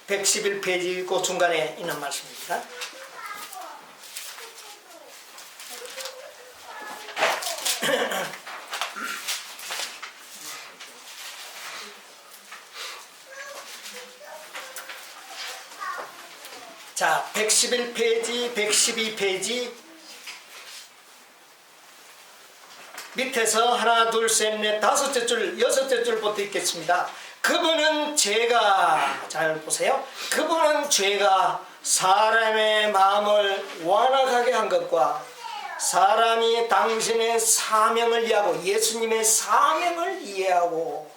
111페이지 그 중간에 있는 말씀입니다. 자, 111페이지, 112페이지 밑에서 하나, 둘, 셋, 넷, 다섯째 줄, 여섯째 줄부터 읽겠습니다. 그분은 죄가, 잘 보세요. 그분은 죄가 사람의 마음을 완악하게 한 것과 사람이 당신의 사명을 이해하고 예수님의 사명을 이해하고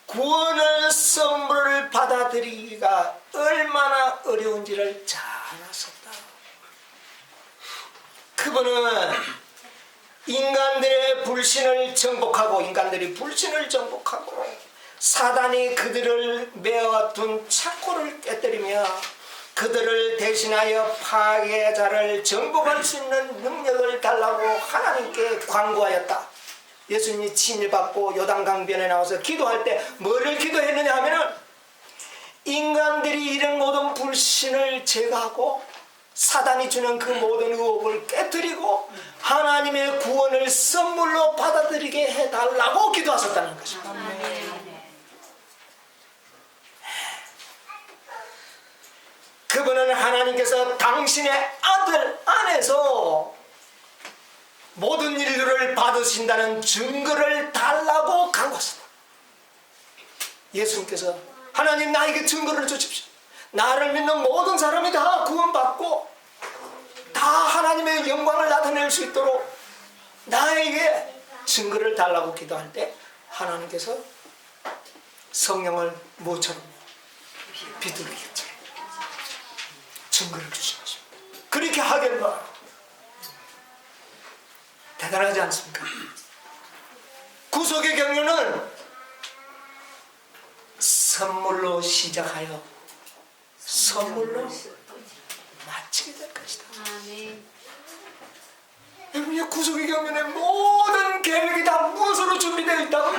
구원을 선물을 받아들이기가 얼마나 어려운지를 잘 아셨다. 그분은 인간들의 불신을 정복하고 인간들이 불신을 정복하고 사단이 그들을 메어둔 착고를 깨뜨리며 그들을 대신하여 파괴자를 정복할 수 있는 능력을 달라고 하나님께 간구하였다. 예수님이 침례받고 요단강변에 나와서 기도할 때 뭐를 기도했느냐 하면은 인간들이 이런 모든 불신을 제거하고 사단이 주는 그 모든 의혹을 깨뜨리고 하나님의 구원을 선물로 받아들이게 해달라고 기도하셨다는 것입니다. 그분은 하나님께서 당신의 아들 안에서 모든 일들을 받으신다는 증거를 달라고 간구하셨다. 예수님께서 하나님 나에게 증거를 주십시오. 나를 믿는 모든 사람이 다 구원받고 다 하나님의 영광을 나타낼 수 있도록 나에게 증거를 달라고 기도할 때 하나님께서 성령을 뭐처럼 비둘기처럼 증거를 주신 것입니다. 그렇게 하겠노라. 대단하지 않습니까? 구속의 경륜은 선물로 시작하여 선물로 마치게 될 것이다. 아멘. 여러분의 구속의 경륜의 모든 계획이 다 무엇으로 준비되어 있다고?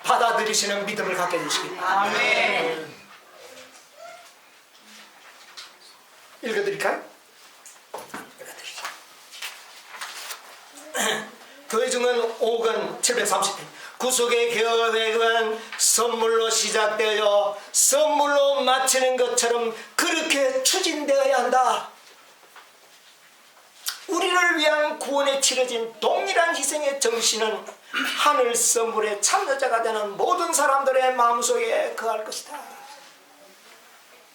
받아들이시는 믿음을 갖게 되시기 바랍니다. 아멘. 읽어드릴까요? 교회증은 5권 730편 구속의 계획은 선물로 시작되어 선물로 마치는 것처럼 그렇게 추진되어야 한다. 우리를 위한 구원에 치러진 동일한 희생의 정신은 하늘 선물의 참여자가 되는 모든 사람들의 마음속에 거할 것이다.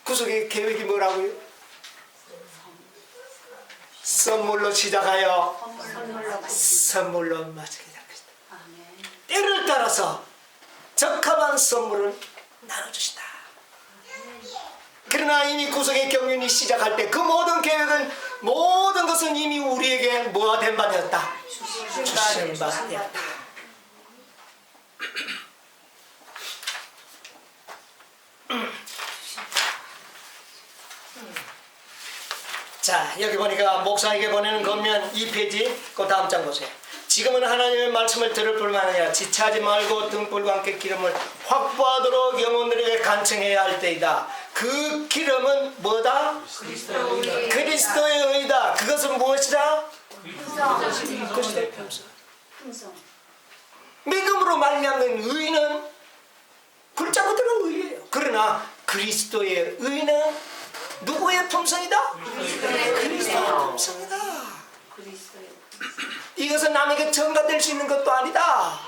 구속의 계획이 뭐라고요? 선물로 시작하여 선물로 마치게 될 것이다. 때를 따라서 적합한 선물을 나눠주시다. 그러나 이미 구속의 경륜이 시작할 때 그 모든 계획은 모든 것은 이미 우리에게 뭐가 된 바 되었다. 주신 바 되었다. 자, 여기 보니까 목사에게 보내는 권면 2페이지 그 다음 장 보세요. 지금은 하나님의 말씀을 들을 뿐만 아니라 지체하지 말고 등불과 함께 기름을 확보하도록 영혼들에게 간청해야 할 때이다. 그 기름은 뭐다? 그리스도의 의다. 그것은 무엇이다? 그리스도의 품성. 믿음으로 말미암는 의는 글자 그대로 의예요. 그러나 그리스도의 의는 누구의 품성이다? 그리스도의 품성이다. 이것은 남에게 전가될 수 있는 것도 아니다.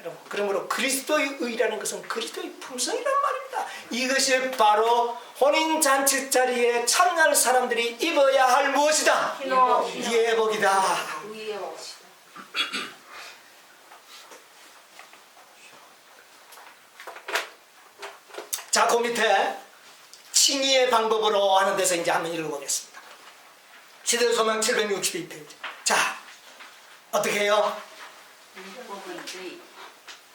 여러분, 그러므로 그리스도의 의라는 것은 그리스도의 품성이란 말입니다. 것입니다. 이것이 바로 혼인잔치 자리에 참여할 사람들이 입어야 할 무엇이다? 예복이다. 의의 옷이다. 자, 그 밑에 칭의의 방법으로 하는 데서 이제 한번 읽어보겠습니다. 시대소망 762페이지. 자, 어떻게 해요? 율법은 의.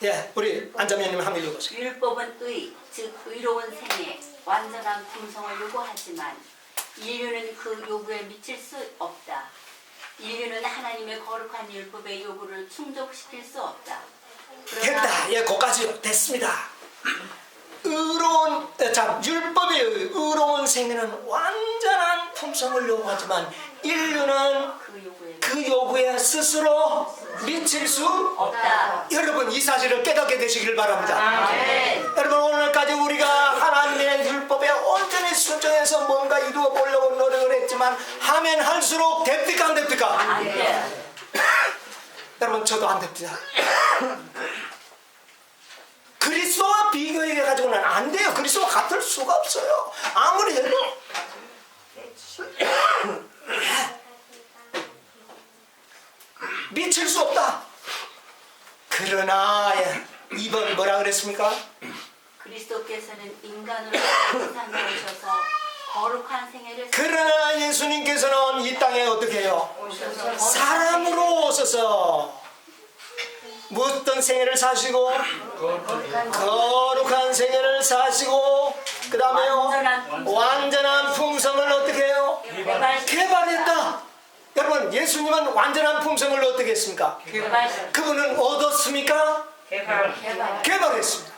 예, 우리 안자매님 한번 읽어보세요. 율법은 의, 즉 의로운 생애, 완전한 품성을 요구하지만 인류는 그 요구에 미칠 수 없다. 인류는 하나님의 거룩한 율법의 요구를 충족시킬 수 없다. 됐다. 예, 거기까지 됐습니다. 율법의 의로운 생애는 완전한 품성을 요구하지만 인류는 그 요구에 스스로 미칠 수 없다. 여러분, 이 사실을 깨닫게 되시길 바랍니다. 아멘. 여러분, 오늘까지 우리가 하나님의 율법에 온전히 순종해서 뭔가 이루어 보려고 노력을 했지만 하면 할수록 됩니까 안 됩니까? 안 돼. 여러분, 저도 안 됩니다. 그리스도와 비교해 가지고는 안 돼요. 그리스도와 같을 수가 없어요. 아무리 해도 미칠 수 없다. 그러나 2번 뭐라 그랬습니까? 그리스도께서는 인간으로 세상에 오셔서 거룩한 생애를 그러나 예수님께서는 이 땅에 어떻게 해요? 오셔서 사람으로 오셔서 어떤 생애를 사시고 거룩한 생애를 사시고 그 다음에요 완전한 풍성을 어떻게 해요? 개발했다. 여러분, 예수님은 완전한 풍성을 어떻게 했습니까? 그분은 얻었습니까? 개발했습니다.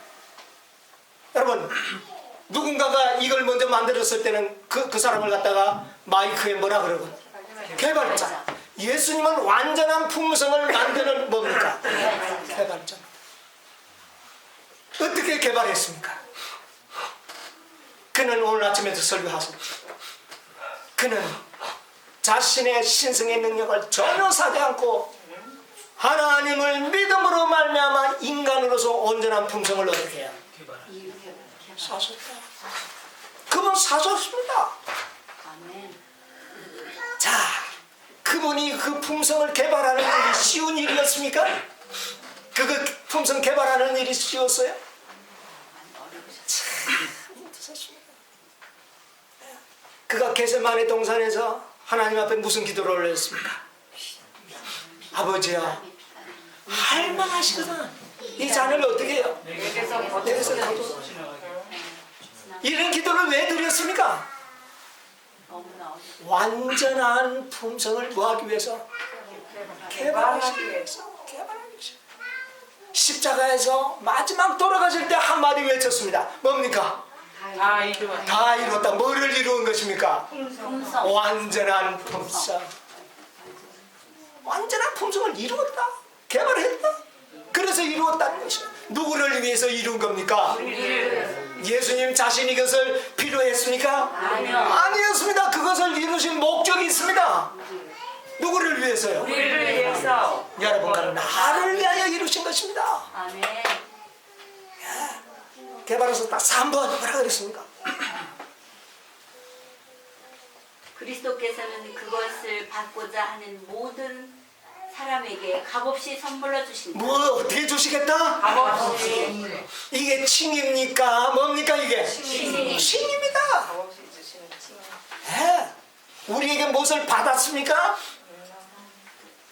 여러분, 누군가가 이걸 먼저 만들었을 때는 그 사람을 갖다가 마이크에 뭐라 그러고 개발자. 예수님은 완전한 풍성을 만드는 뭡니까? 개발자. 어떻게 개발했습니까? 그는 오늘 아침에도 설교하셨죠. 그는 자신의 신성의 능력을 전혀 사지 않고 하나님을 믿음으로 말미암아 인간으로서 온전한 품성을 어떻게 해요? 사셨다. 그분 사셨습니다. 아멘. 자, 그분이 그 품성을 개발하는 일이 쉬운 일이었습니까? 그 품성 개발하는 일이 쉬웠어요? 참 힘드셨습니다. 그가 겟세마네 동산에서 하나님 앞에 무슨 기도를 올렸습니까? 아버지야, 할만하시거든. 이 잔을 어떻게 해요? 내게서 가져. 이런 기도를 왜 드렸습니까? 완전한 품성을 뭐하기 위해서? 개발하기 위해서. 십자가에서 마지막 돌아가실 때 한마디 외쳤습니다. 뭡니까? 다 이루었다. 뭐를 이루은 것입니까? 완전한 품성. 완전한 품성을 이루었다. 개발했다. 그래서 이루었다는 것이야. 누구를 위해서 이룬 겁니까? 예수님 자신이 이것을 필요했습니까? 아니었습니다. 그것을 이루신 목적이 있습니다. 누구를 위해서요? 우리를 위해서. 여러분과 나를 위하여 이루신 것입니다. 아멘. 개발해서 딱 3번 뭐라 그랬습니까? 그리스도께서는 그것을 받고자 하는 모든 사람에게 값없이 선물로 주신다. 뭐 어떻게 주시겠다? 값없이. 이게 칭입니까? 뭡니까 이게? 칭입니다. 우리에게 무엇을 받았습니까?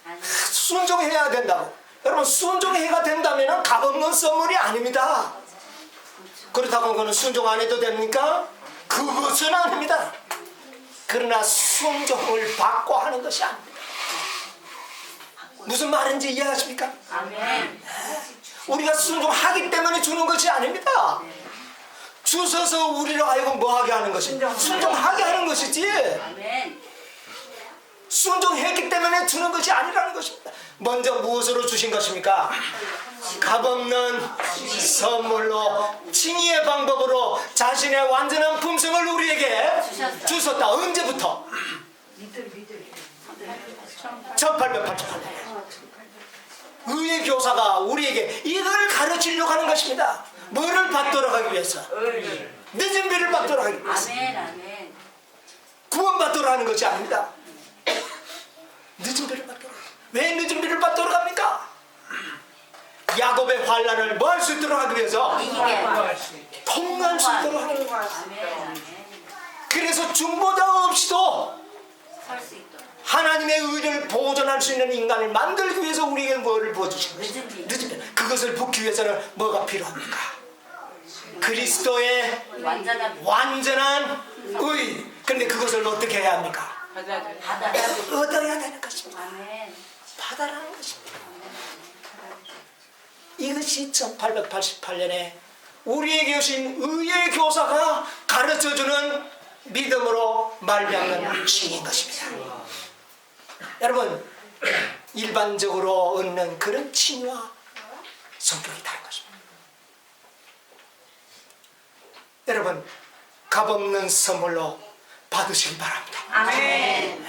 아니. 순종해야 된다고. 여러분, 순종해야 된다면 값없는 선물이 아닙니다. 그렇다고 그거는 순종 안 해도 됩니까? 그것은 아닙니다. 그러나 순종을 받고 하는 것이 아닙니다. 무슨 말인지 이해하십니까? 아멘. 우리가 순종하기 때문에 주는 것이 아닙니다. 주셔서 우리를 하여금 뭐하게 하는 것입니다. 순종하게 하는 것이지 아멘. 순종했기 때문에 주는 것이 아니라는 것입니다. 먼저 무엇으로 주신 것입니까? 값없는 선물로 칭의의 방법으로 자신의 완전한 품성을 우리에게 주셨다. 언제부터? 1888년 의의 교사가 우리에게 이걸 가르치려고 하는 것입니다. 뭐를 받도록 하기 위해서? 늦은 비를 받도록 하기 위해서. 아멘, 아멘. 구원받도록 하는 것이 아닙니다. 늦은 비를 받도록. 왜 늦은 비를 받도록 합니까? 야곱의 환란을 뭐 할 수 있도록 하기 위해서? 이기게. 통과할 수 있게. 통과할 수 있도록 하는 거예요. 아멘, 아멘. 그래서 중보자 없이도 설 수 있도록. 하나님의 의를 보존할 수 있는 인간을 만들기 위해서 우리에게 뭐를 부어주신 것이죠? 늦은 비. 그것을 붓기 위해서는 뭐가 필요합니까? 그리스도의 완전한 의. 그런데 그것을 어떻게 해야 합니까? 받아라. 얻어야 되는 것입니다. 아멘. 받아라는 것입니다. 이것이 1888년에 우리에게 오신 의의 교사가 가르쳐주는 믿음으로 말미암는 칭인 것입니다. 여러분, 일반적으로 얻는 그런 칭의와 성격이 다른 것입니다. 여러분, 값없는 선물로 받으시기 바랍니다. 아멘.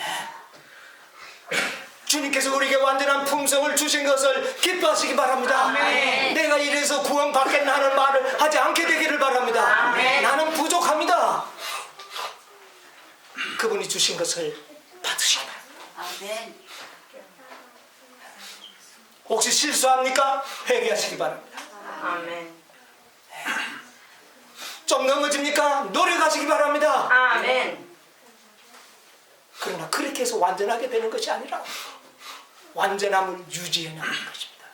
주님께서 우리에게 완전한 품성을 주신 것을 기뻐하시기 바랍니다. 아멘. 내가 이래서 구원받겠나 하는 말을 하지 않게 되기를 바랍니다. 아멘. 나는 부족합니다. 그분이 주신 것을 받으시기 바랍니다. 아멘. 혹시 실수합니까? 회개하시기 바랍니다. 아멘. 좀 넘어집니까? 노력하시기 바랍니다. 아멘. 그러나 그렇게 해서 완전하게 되는 것이 아니라 완전함을 유지해 나가는 것입니다.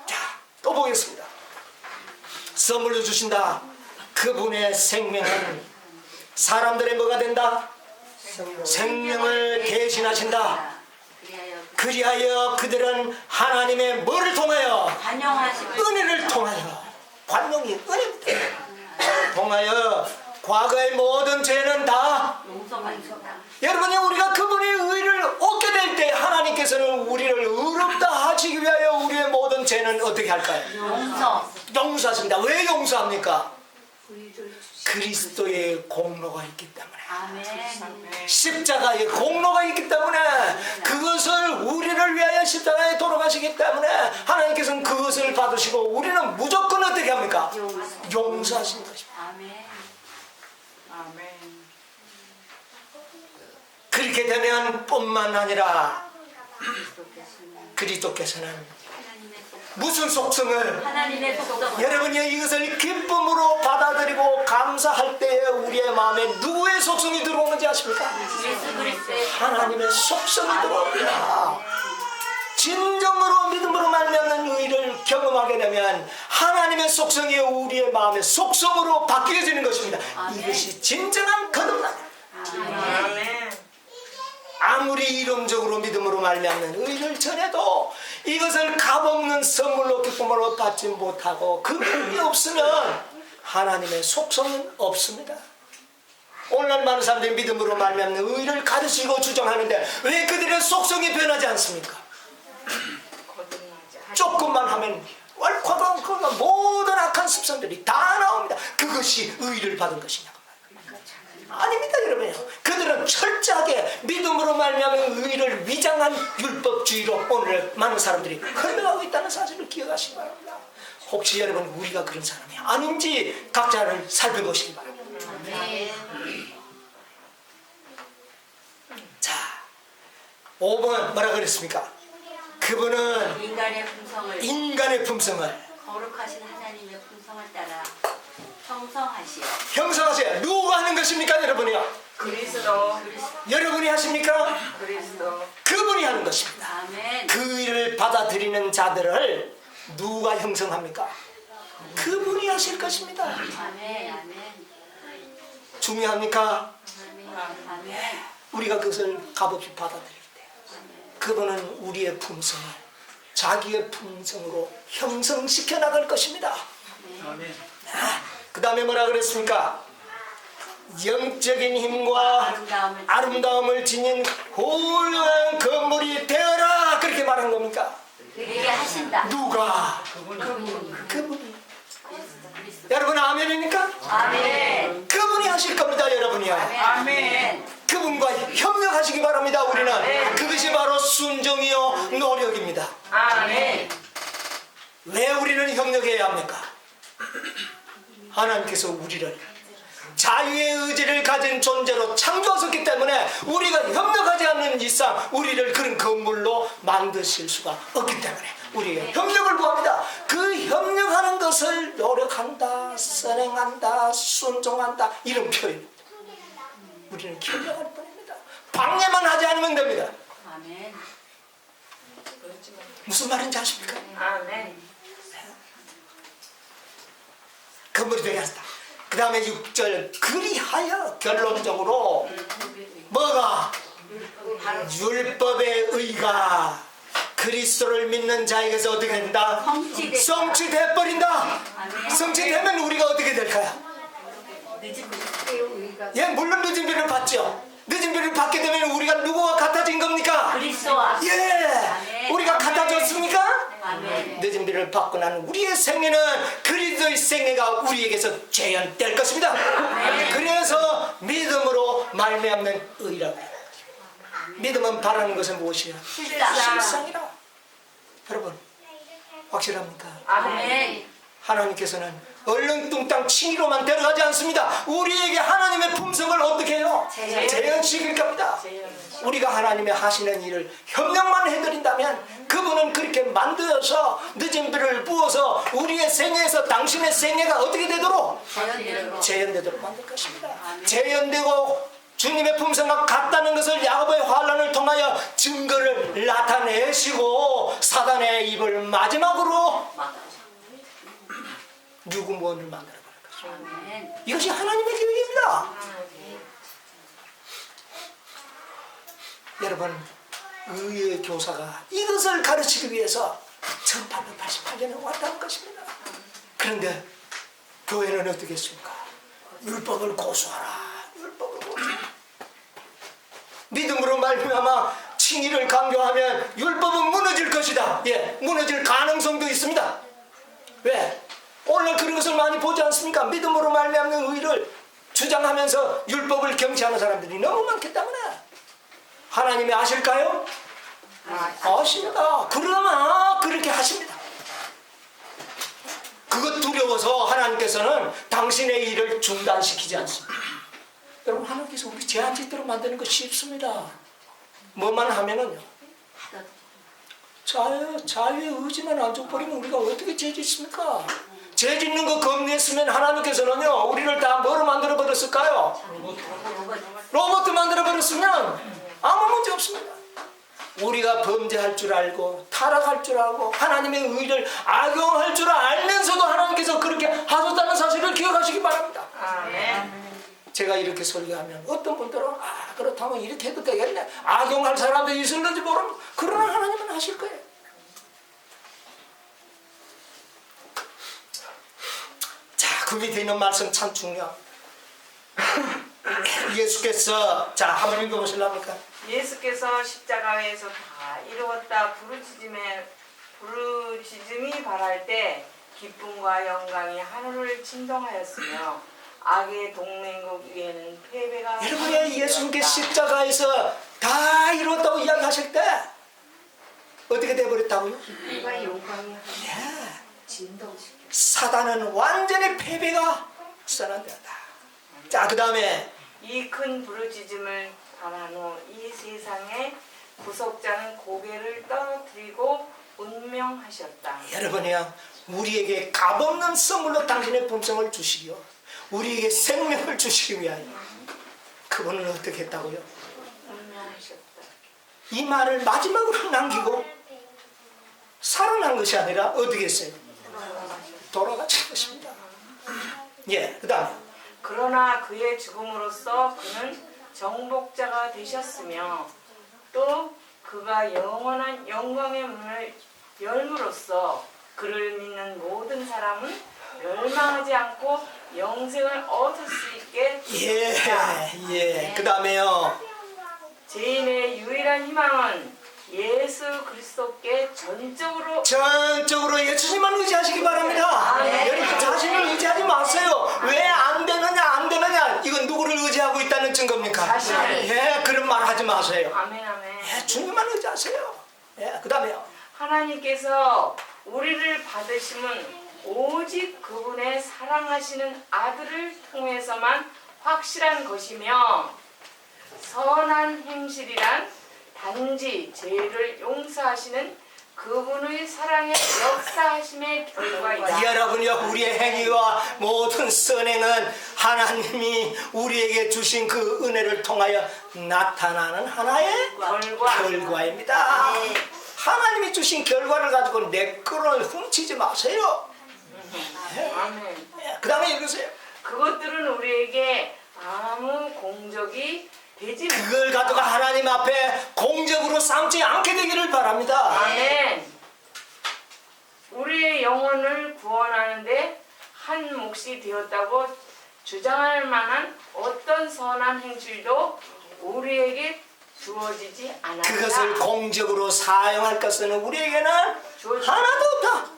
자, 또 보겠습니다. 선물로 주신다. 그분의 생명은 사람들의 뭐가 된다? 생명을 대신하신다. 그리하여 그들은 하나님의 뭐를 통하여? 환영하시고 은혜를 통하여. 관용이 은혜입니다. 통하여 과거의 모든 죄는 다 용서받는다. 여러분이 우리가 그분의 의를 얻게 될 때 하나님께서는 우리를 의롭다 하시기 위하여 우리의 모든 죄는 어떻게 할까요? 용서하십니다. 왜 용서합니까? 그리스도의 공로가 있기 때문에. 아멘. 십자가의 공로가 있기 때문에 그것을 우리를 위하여 십자가에 돌아가시기 때문에 하나님께서는 그것을 받으시고 우리는 무조건 어떻게 합니까? 용서하시는 것입니다. 아멘. 아멘. 그렇게 되면 뿐만 아니라 그리스도께서는 그리스도께서는 하나님의 무슨 속성을 하나님의 속성을 여러분이 이것을 기쁨으로 받아들이고 감사할 때에 우리의 마음에 누구의 속성이 들어오는지 아십니까? 예수 그리스도의 하나님의 속성이 들어옵니다. 진정으로 믿음으로 말미암는 의를 경험하게 되면 하나님의 속성이 우리의 마음의 속성으로 바뀌어지는 것입니다. 이것이 진정한 거듭남입니다. 아멘. 아무리 이론적으로 믿음으로 말미암는 의를 전해도 이것을 값없는 선물로 기쁨으로 받지 못하고 그 의이 없으면 하나님의 속성은 없습니다. 오늘날 많은 사람들이 믿음으로 말미암는 의를 가르치고 주장하는데 왜 그들의 속성이 변하지 않습니까? 조금만 하면 왈코던 모든 악한 습성들이 다 나옵니다. 그것이 의를 받은 것이냐고. 아닙니다, 여러분요. 그들은 철저하게 믿음으로 말미암은 의를 위장한 율법주의로 오늘 많은 사람들이 흘러가고 있다는 사실을 기억하시기 바랍니다. 혹시 여러분 우리가 그런 사람이 아닌지 각자를 살펴보시기 바랍니다. 자, 5번 뭐라 그랬습니까? 그분은 인간의 품성을 거룩하신 하나님의 품성을 따라 형성하시어 형성하세요. 누가 하는 것입니까, 여러분이요? 그리스도. 여러분이 하십니까? 그리스도. 그분이 하는 것입니다. 아멘. 그 일을 받아들이는 자들을 누가 형성합니까? 그분이 하실 것입니다. 아멘. 아멘. 중요합니까? 아멘. 우리가 그것을 값없이 받아들일 때 그분은 우리의 품성을 자기의 품성으로 형성시켜 나갈 것입니다. 아멘. 그 다음에 뭐라 그랬습니까? 영적인 힘과 아름다움을 지닌 훌륭한 건물이 되어라, 그렇게 말한 겁니까? 되게 하신다. 누가? 그분이. 여러분 아멘입니까? 아멘. 그분이 하실 겁니다, 여러분이요. 아멘. 그분과 협력하시기 바랍니다. 우리는 그것이 바로 순종이요 노력입니다. 아멘. 왜 우리는 누구는 협력해야 합니까? 하나님께서 우리를 자유의 의지를 가진 존재로 창조하셨기 때문에 우리가 협력하지 않는 이상 우리를 그런 건물로 만드실 수가 없기 때문에 우리에게 협력을 구합니다. 그 협력하는 것을 노력한다, 선행한다, 순종한다 이런 표현입니다. 우리는 협력할 뿐입니다. 방해만 하지 않으면 됩니다. 아멘. 무슨 말인지 아십니까? 아멘. 건물이 되게 한다. 그 다음에 6절 그리하여 결론적으로 뭐가? 율법의 의가 그리스도를 믿는 자에게서 어떻게 된다? 성취돼 버린다. 성취되면 우리가 어떻게 될까요? 예, 물론 늦은 비를 받죠. 늦은 비를 받게 되면 우리가 누구와 같아진 겁니까? 그리스도와. 예, 우리가 같아졌습니까? 아멘. 늦은 비를 받고 나는 우리의 생애는 그리스도의 생애가 우리에게서 재현될 것입니다. 그래서 믿음으로 말미암는 의라고 해요. 믿음은 바라는 것은 무엇이야? 실상이라. 여러분 확실합니까? 아멘. 하나님께서는 얼렁뚱땅 칭의로만 데려가지 않습니다. 우리에게 하나님의 품성을 어떻게 해요? 재현시킬 겁니다. 우리가 하나님의 하시는 일을 협력만 해드린다면 그분은 그렇게 만들어서 늦은 비를 부어서 우리의 생애에서 당신의 생애가 어떻게 되도록? 재현되도록 만들 것입니다. 재현되고 주님의 품성과 같다는 것을 야곱의 환난을 통하여 증거를 나타내시고 사단의 입을 마지막으로 유구무원을 만들어버릴 것입니다. 이것이 하나님의 계획입니다. 여러분 의의 교사가 이것을 가르치기 위해서 1888년에 왔다는 것입니다. 그런데 교회는 어떻게 했습니까? 율법을 고수하라. 율법을 고수하라. 믿음으로 말미암아 칭의를 강조하면 율법은 무너질 것이다. 예, 무너질 가능성도 있습니다. 왜? 오늘 그런 것을 많이 보지 않습니까? 믿음으로 말미암는 의를 주장하면서 율법을 경시하는 사람들이 너무 많기 때문에 하나님이 아실까요? 아십니다. 그러나 그렇게 하십니다. 그것 두려워서 하나님께서는 당신의 일을 중단시키지 않습니다. 여러분 하나님께서 우리 제한짓도록 만드는 거 쉽습니다. 뭐만 하면은요 자유의 의지만 안 줘버리면 우리가 어떻게 죄 짓습니까? 죄 짓는 거 겁냈으면 하나님께서는요 우리를 다 뭐로 만들어 버렸을까요? 로봇 만들어 버렸으면 아무 문제 없습니다. 우리가 범죄할 줄 알고 타락할 줄 알고 하나님의 의를 악용할 줄 알면서도 하나님께서 그렇게 하셨다는 사실을 기억하시기 바랍니다. 아멘. 제가 이렇게 설교하면 어떤 분들은 그렇다면 이렇게 해도 되겠네, 악용할 사람들이 있을는지 모르는, 그러나 하나님은 하실 거예요. 자, 그 밑에 있는 말씀 참 중요합니다. 예수께서 자 한번 읽어보실랍니까? 예수께서 십자가에서 다 이루었다 부르짖음이 바랄 때 기쁨과 영광이 하늘을 진동하였으며 악의 동맹국 위에는 패배가 여러분의 예수님께 십자가에서 다 이루었다고 이야기하실 때 어떻게 돼버렸다고요? 힘과 영광이 예. 진동시켜. 사단은 완전히 패배가 선언되었다. 자, 그 다음에 이 큰 부르짖음을 당한 후 이 세상의 구속자는 고개를 떨어뜨리고 운명하셨다. 여러분이요 우리에게 값없는 선물로 당신의 본성을 주시기요 우리에게 생명을 주시기 위하여 그분은 어떻게 했다고요? 운명하셨다. 이 말을 마지막으로 남기고 살아난 것이 아니라 어떻게 했어요? 돌아가신 것입니다. 예, 그 다음에 그러나 그의 죽음으로써 그는 정복자가 되셨으며 또 그가 영원한 영광의 문을 열므로써 그를 믿는 모든 사람은 멸망하지 않고 영생을 얻을 수 있게 되셨다. 예, 그 다음에요 죄인의 유일한 희망은 예수 그리스도께 전적으로 예수님만 의지하시기 바랍니다. 여러분 자신을 의지하지 마세요. 왜 안 되느냐 이건 누구를 의지하고 있다는 증거입니까? 자신을. 예, 그런 말 하지 마세요. 아멘 아멘. 예, 주님만 의지하세요. 예, 그 다음에요 하나님께서 우리를 받으심은 오직 그분의 사랑하시는 아들을 통해서만 확실한 것이며 선한 행실이란 단지 죄를 용서하시는 그분의 사랑의 역사하심의 결과이다. 여러분요, 우리의 행위와 모든 선행은 하나님이 우리에게 주신 그 은혜를 통하여 나타나는 하나의 결과입니다. 하나님이 주신 결과를 가지고 내 거를 훔치지 마세요. 아멘. 그 다음에 읽으세요. 그것들은 우리에게 아무 공적이 되지 그걸 가지고 하나님 앞에 공적으로 삼지 않게 되기를 바랍니다. 아멘. 우리의 영혼을 구원하는데 한 몫이 되었다고 주장할 만한 어떤 선한 행실도 우리에게 주어지지 않았다. 그것을 공적으로 사용할 것은 우리에게는 하나도 없다.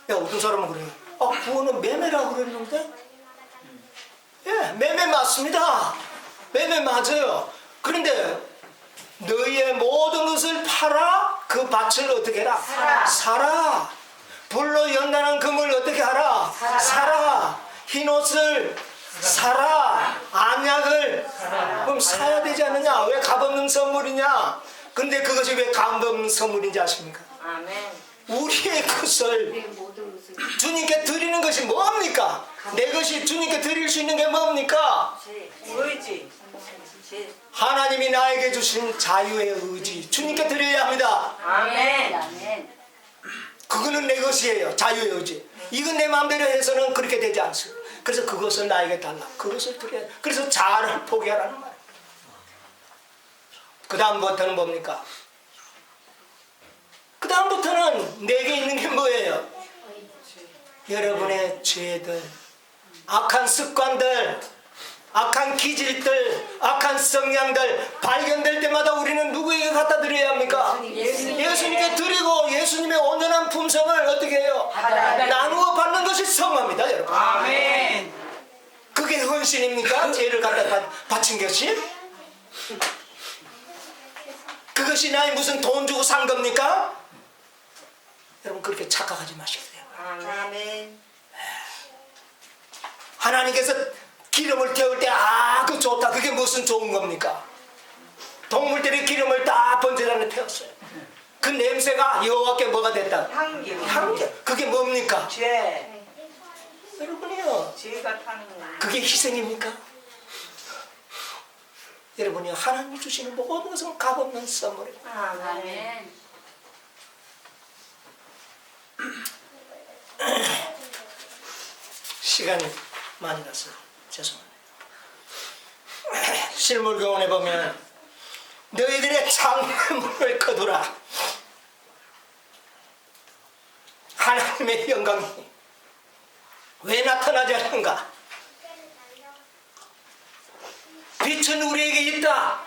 야, 어떤 사람은 그래요. 구원은 매매라고 그랬는데? 예, 매매 맞습니다. 매매 맞아요. 그런데 너희의 모든 것을 팔아 그 밭을 어떻게 해라? 사라. 불로 연단한 금을 어떻게 하라? 사라. 흰옷을 사라. 안약을 그럼 사야 되지 않느냐? 왜 값없는 선물이냐? 근데 그것이 왜 값없는 선물인지 아십니까? 아멘. 우리의 것을 주님께 드리는 것이 뭡니까? 내 것이 주님께 드릴 수 있는 게 뭡니까? 의지. 하나님이 나에게 주신 자유의 의지, 주님께 드려야 합니다. 아멘. 아멘. 그거는 내 것이에요. 자유의 의지. 이건 내 마음대로 해서는 그렇게 되지 않습니다. 그래서 그것을 나에게 달라. 그것을 드려야 돼. 그래서 자아를 포기하라는 말이에요. 그 다음부터는 뭡니까? 그 다음부터는 내게 있는 게 뭐예요? 여러분의 죄들, 악한 습관들, 악한 기질들, 악한 성향들 발견될 때마다 우리는 누구에게 갖다 드려야 합니까? 예수님께 드리고 예수님의 온전한 품성을 어떻게 해요? 나누어 받는 것이 성화입니다, 여러분. 아멘. 그게 헌신입니까? 죄를 갖다 바친 것이? 그것이 나의 무슨 돈 주고 산 겁니까? 여러분 그렇게 착각하지 마시고 돼요. 아멘. 하나님께서 기름을 태울 때 그 좋다. 그게 무슨 좋은 겁니까? 동물들이 기름을 다 번제단에 태웠어요. 그 냄새가 여호와께 뭐가 됐다? 향기. 향기. 그게 뭡니까? 죄. 여러분이요. 죄가 타는 거. 그게 희생입니까? 여러분이요. 하나님이 주시는 모든 것은 값없는 선물입니다. 아멘. 시간이 많이 갔어요. 죄송합니다. 실물교훈에 보면 너희들의 장래물을 거두라. 하나님의 영광이 왜 나타나지 않는가? 빛은 우리에게 있다.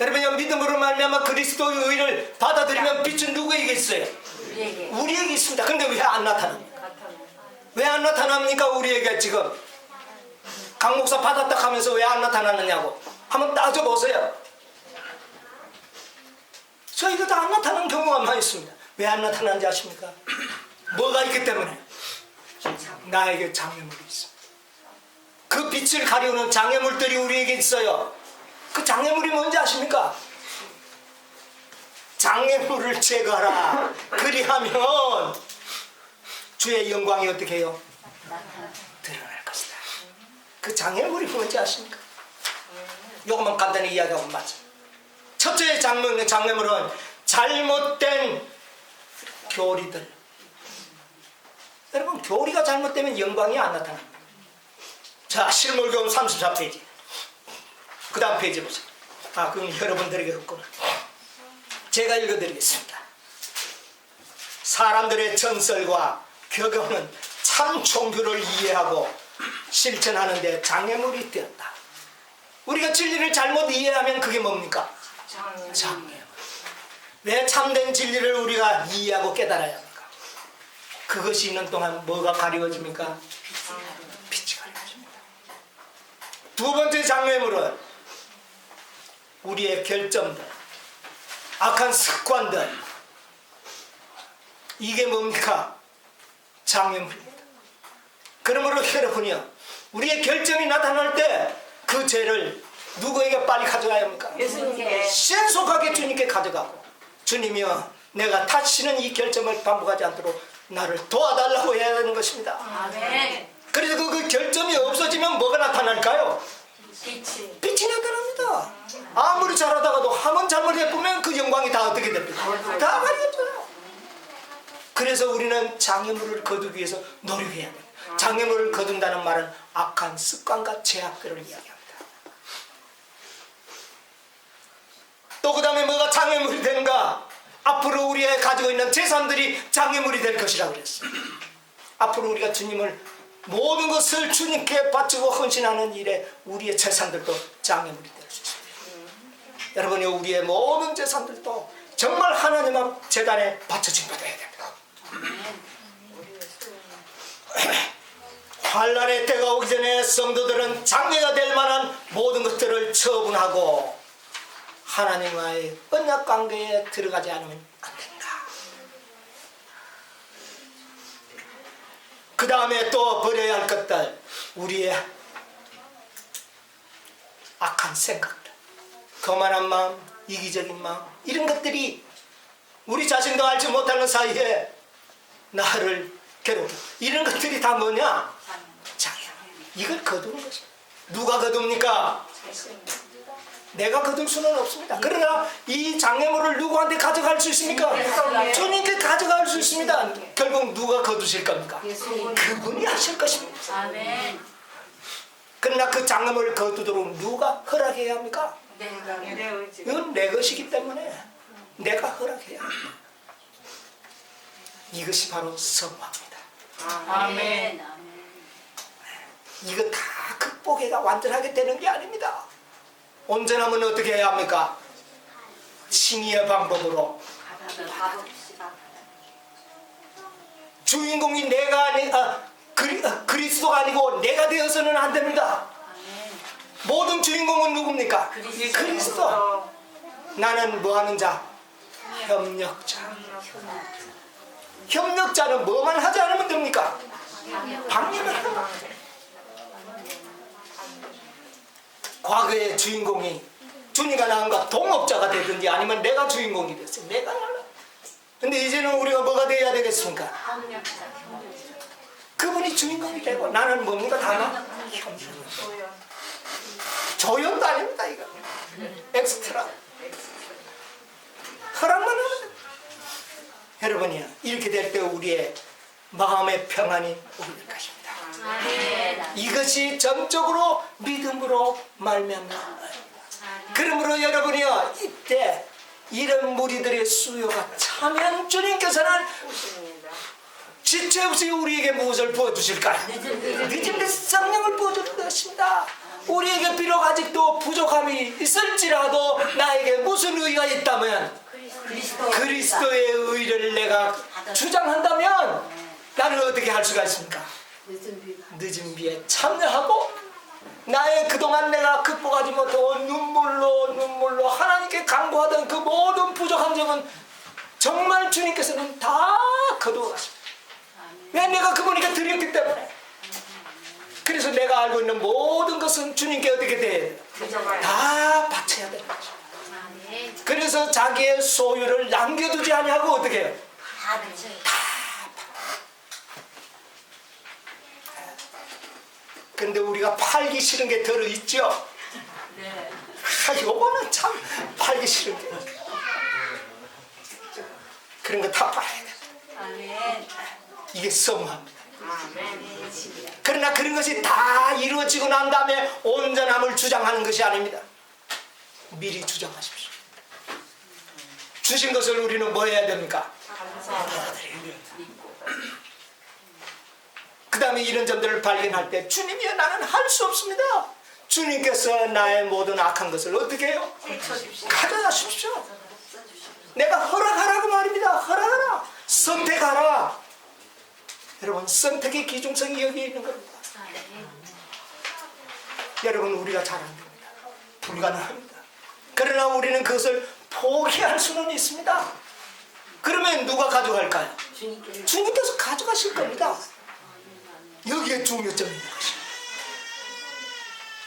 여러분, 믿음으로 말미암아 그리스도의 의를 받아들이면 빛은 누구에게 있어요? 우리에게 있습니다. 근데 왜 안 나타납니까? 왜 안 나타납니까? 우리에게 지금 강 목사 받았다 하면서 왜 안 나타나느냐고 한번 따져보세요. 저희가 다 안 나타나는 경우가 많이 있습니다. 왜 안 나타나는지 아십니까? 뭐가 있기 때문에? 나에게 장애물이 있습니다. 그 빛을 가리우는 장애물들이 우리에게 있어요. 그 장애물이 뭔지 아십니까? 장애물을 제거하라. 그리하면 주의 영광이 어떻게 해요? 드러날 것이다. 그 장애물이 뭔지 아십니까? 요것만 간단히 이야기하고 맞죠. 첫째 장애물은 잘못된 교리들. 여러분, 교리가 잘못되면 영광이 안 나타납니다. 자, 실물교훈 34페이지. 그 다음 페이지 보세요. 그건 여러분들에게 없구나. 제가 읽어드리겠습니다. 사람들의 전설과 격언은 참 종교를 이해하고 실천하는 데 장애물이 되었다. 우리가 진리를 잘못 이해하면 그게 뭡니까? 장애물. 왜 참된 진리를 우리가 이해하고 깨달아야 합니까? 그것이 있는 동안 뭐가 가리워집니까? 빛이 가리워집니다. 두 번째 장애물은 우리의 결점들, 악한 습관들. 이게 뭡니까? 장애물입니다. 그러므로 여러분이요, 우리의 결점이 나타날 때 그 죄를 누구에게 빨리 가져가야 합니까? 예수님께. 신속하게 주님께 가져가고, 주님이여 내가 다시는 이 결점을 반복하지 않도록 나를 도와달라고 해야 하는 것입니다. 아멘. 그래서 그 결점이 없어지면 뭐가 나타날까요? 빛이. 빛이 나타납니다. 아무리 잘하다가도 한번 잘못해보면 그 영광이 다 어떻게 됩니까? 다 가려져요. 그래서 우리는 장애물을 거두기 위해서 노력해야 돼요. 장애물을 거둔다는 말은 악한 습관과 죄악들을 이야기합니다. 또 그 다음에 뭐가 장애물이 되는가? 앞으로 우리가 가지고 있는 재산들이 장애물이 될 것이라고 그랬어요. 앞으로 우리가 주님을 모든 것을 주님께 바치고 헌신하는 일에 우리의 재산들도 장애물이 될 수 있습니다. 여러분이 우리의 모든 재산들도 정말 하나님 앞 제단에 바쳐진 바 되어야 됩니다. 환란의 때가 오기 전에 성도들은 장애가 될 만한 모든 것들을 처분하고 하나님과의 언약 관계에 들어가지 않으면 안 된다. 그 다음에 또 버려야 할 것들, 우리의 악한 생각들, 거만한 마음, 이기적인 마음, 이런 것들이 우리 자신도 알지 못하는 사이에 나를 괴롭혀. 이런 것들이 다 뭐냐? 장애. 이걸 거두는 것입니다. 누가 거둡니까? 내가 거둘 수는 없습니다. 그러나 이 장애물을 누구한테 가져갈 수 있습니까? 주님께 가져갈 수 있습니다. 결국 누가 거두실 겁니까? 그분이 하실 것입니다. 아멘. 그러나 그 장애물을 거두도록 누가 허락해야 합니까? 내가. 이건 내 것이기 때문에 내가 허락해야 합니다. 이것이 바로 성화입니다. 아멘. 아멘. 이거 다 극복해가 완전하게 되는 게 아닙니다. 온전하면 어떻게 해야 합니까? 칭의의 방법으로. 주인공이 내가 아니, 그리스도가 아니고 내가 되어서는 안 됩니다. 모든 주인공은 누굽니까? 그리스도. 나는 뭐 하는 자? 협력자. 협력자는 뭐만 하지 않으면 됩니까? 방해를 하면. 과거의 주인공이 주님과 나은가 동업자가 되든지 아니면 내가 주인공이 됐어요. 내가 하려. 근데 이제는 우리가 뭐가 돼야 되겠습니까? 그분이 주인공이 되고 나는 뭡니까? 다만 조연도 아닙니다. 이거 엑스트라. 허락만 하면 됩니다. 여러분이요, 이렇게 될 때 우리의 마음의 평안이 오게 될 것입니다. 이것이 전적으로 믿음으로 말미암는. 그러므로 여러분이요, 이때 이런 무리들의 수요가 차면 주님께서는 지체 없이 우리에게 무엇을 부어주실까요? 늦은 데 성령을 부어주는 것입니다. 우리에게 비록 아직도 부족함이 있을지라도 나에게 무슨 의가 있다면 그리스도의 의를 내가 주장한다면 나는 어떻게 할 수가 있습니까? 늦은 비에 참여하고 나의 그동안 내가 극복하지 못하고 눈물로 하나님께 간구하던 그 모든 부족한 점은 정말 주님께서는 다 거두어 가십니다. 왜? 내가 그분에게 드렸기 때문에. 그래서 내가 알고 있는 모든 것은 주님께 어떻게 돼? 다 바쳐야 되는 거죠. 그래서 자기의 소유를 남겨두지 아니하고 어떻게 해요? 다 붙여요. 근데 우리가 팔기 싫은 게 들어있죠? 네. 요거는 참 팔기 싫은 게. 그런 거 다 팔아야 돼. 아멘. 이게 성화입니다. 그러나 그런 것이 다 이루어지고 난 다음에 온전함을 주장하는 것이 아닙니다. 미리 주장하십시오. 주신 것을 우리는 뭐 해야 됩니까? 받아들여야 됩니다. 그 다음에 이런 점들을 발견할 때 주님이여 나는 할 수 없습니다. 주님께서 나의 모든 악한 것을 어떻게 해요? 가져다 주십시오. 내가 허락하라고 말입니다. 허락하라. 선택하라. 여러분, 선택의 기중성이 여기 있는 겁니다. 여러분, 우리가 잘 안 됩니다. 불가능합니다. 그러나 우리는 그것을 포기할 수는 있습니다. 그러면 누가 가져갈까요? 주님께서 가져가실 겁니다. 여기 거기에 중요점이 있는 것입니다.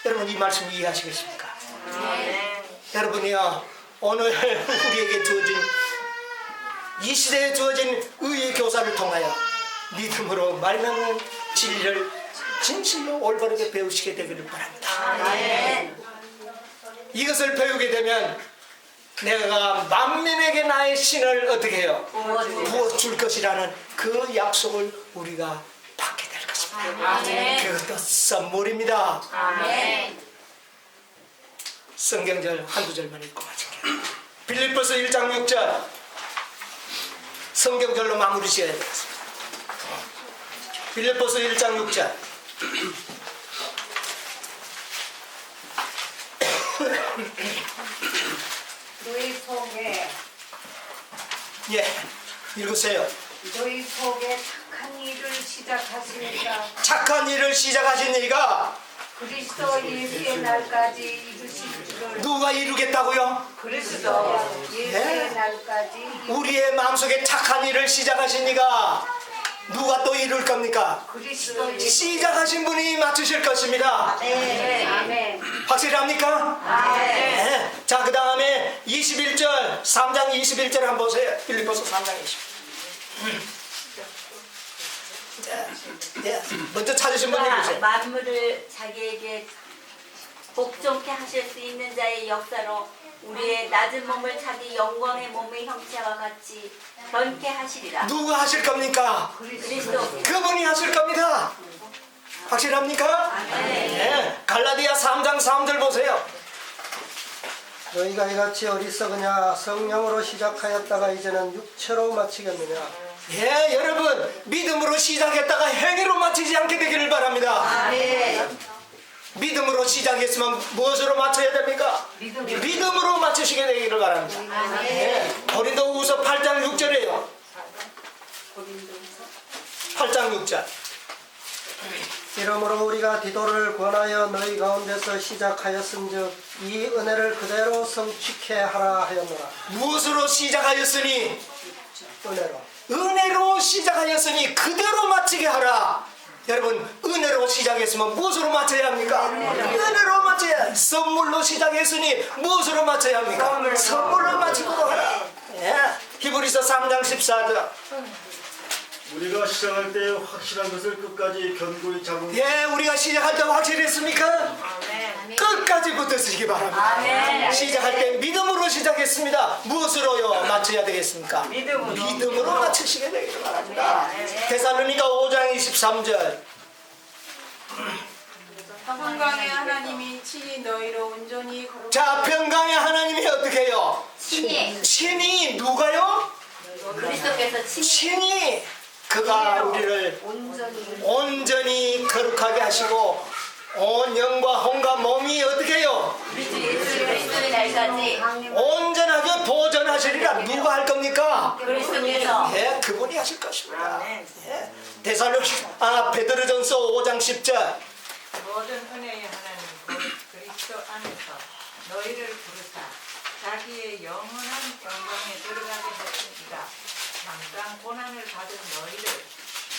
여러분 이 말씀 이해하시겠습니까? 여러분이요 오늘 우리에게 주어진 이 시대에 주어진 의의 교사를 통하여 믿음으로 말하는 진리를 진실로 올바르게 배우시게 되기를 바랍니다. 이것을 배우게 되면 내가 만민에게 나의 신을 어떻게 해요? 부어줄 것이라는 그 약속을 우리가 받게 될 것입니다. 그것도 선물입니다. 성경절 한두 절만 읽고 마칠게요. 빌립보서 1장 6절 성경절로 마무리 지어야 되겠습니다. 빌립보서 1장 6절 너희 속에 예, 읽으세요. 너희 속에 착한 일을 시작하시니까 착한 일을 시작하신 이가 그리스도 예수의 날까지 이루실 줄을 누가 이루겠다고요? 그리스도 예수의 날까지 우리의 마음속에 착한 일을 시작하신 이가 누가 또 이룰 겁니까? 그리스도 예수 시작하신 분이 마치실 것입니다. 아멘 확실합니까? 네. 자, 그 다음에 21절 3장 21절 한번 보세요. 빌립보서 3장 21절. 자, 네. 먼저 찾으신 분 읽으세요. 만물을 자기에게 복종케 하실 수 있는 자의 역사로 우리의 낮은 몸을 자기 영광의 몸의 형체와 같이 변케 하시리라. 누가 하실 겁니까? 그리스도. 그분이 하실 겁니다. 확실합니까? 네. 갈라디아 3장 3절 보세요. 너희가 이같이 어리석으냐 성령으로 시작하였다가 이제는 육체로 마치겠느냐. 예, 여러분 믿음으로 시작했다가 행위로 마치지 않게 되기를 바랍니다. 믿음으로 시작했으면 무엇으로 마쳐야 됩니까? 믿음으로 마치시게 되기를 바랍니다. 예, 고린도후서 8장 6절이에요. 8장 6절. 이러므로 우리가 디도를 권하여 너희 가운데서 시작하였은즉 이 은혜를 그대로 성취케 하라 하였노라. 무엇으로 시작하였으니? 은혜로. 은혜로 시작하였으니 그대로 마치게 하라. 여러분 은혜로 시작했으면 무엇으로 마쳐야 합니까? 은혜로 마쳐야. 선물로 시작했으니 무엇으로 마쳐야 합니까? 선물로 마치도록 하라. 예. 히브리서 3장 14절. 우리가 시작할 때 확실한 것을 끝까지 견고히 잡은 예, 우리가 시작할 때 확실했습니까? 끝까지 붙으시기 바랍니다. 시작할 때 믿음으로 시작했습니다. 무엇으로요? 마쳐야 되겠습니까? 믿음으로 마치시게 되기를 바랍니다. 데살로니가 5장 23절. 평강의 하나님이 친히 너희로 온전히 거룩 자, 평강의 하나님이 어떻게 해요? 친히 누가요? 그리스도께서 친히 친히 그가 우리를 온전히 거룩하게 하시고 온 영과 혼과 몸이 어떻게 해요? 그리스도의 날까지 온전하게 보존하시리라. 누가 할 겁니까? 그리스도께서 예, 그분이 하실 것입니다. 예. 베드로전서 5장 10절. 모든 은혜의 하나님 그리스도 안에서 너희를 부르사 자기의 영원한 영광에 들어가게 하시니라. 잠깐 고난을 받은 너희를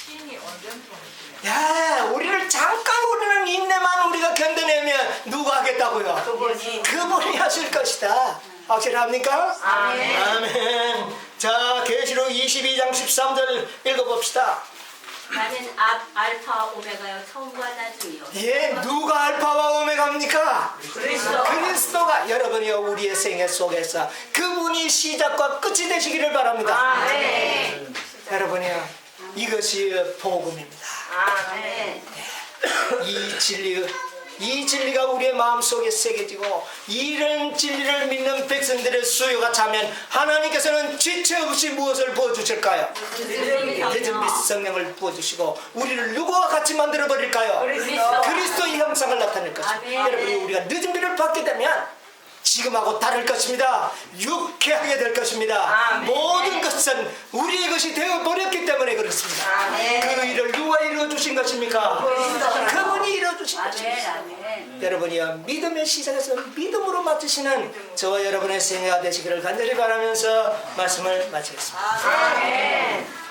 친히 온전케 하시며 야, 우리를 잠깐 우리는 인내만 우리가 견뎌내면 누가 하겠다고요? 그분이 하실 것이다. 확실합니까? 아멘. 자, 계시록 22장 13절 읽어봅시다. 나는 알파 오메가요 처음과 나중이요. 예, 누가 알파와 오메가입니까? 그리스도가 여러분이요 우리의 생애 속에서 그분이 시작과 끝이 되시기를 바랍니다. 여러분이요 이것이 복음입니다. 이 진리가 우리의 마음속에 새겨지고 이런 진리를 믿는 백성들의 수요가 차면 하나님께서는 지체 없이 무엇을 부어주실까요? 대전 성령을 부어주시고 우리를 누구와 같이 만들어 버릴까요? 그리스도의 형상을 나타낼 것입니다. 여러분이 우리가 늦은 비를 받게 되면 지금하고 다를 것입니다. 유쾌하게 될 것입니다. 모든 것은 우리의 것이 되어버렸기 때문에 그렇습니다. 그 일을 누가 이루어주신 것입니까? 그분이 이루어주신 것입니다. 여러분이요 믿음의 시작에서 믿음으로 마치시는 저와 여러분의 생애가 되시기를 간절히 바라면서 말씀을 마치겠습니다.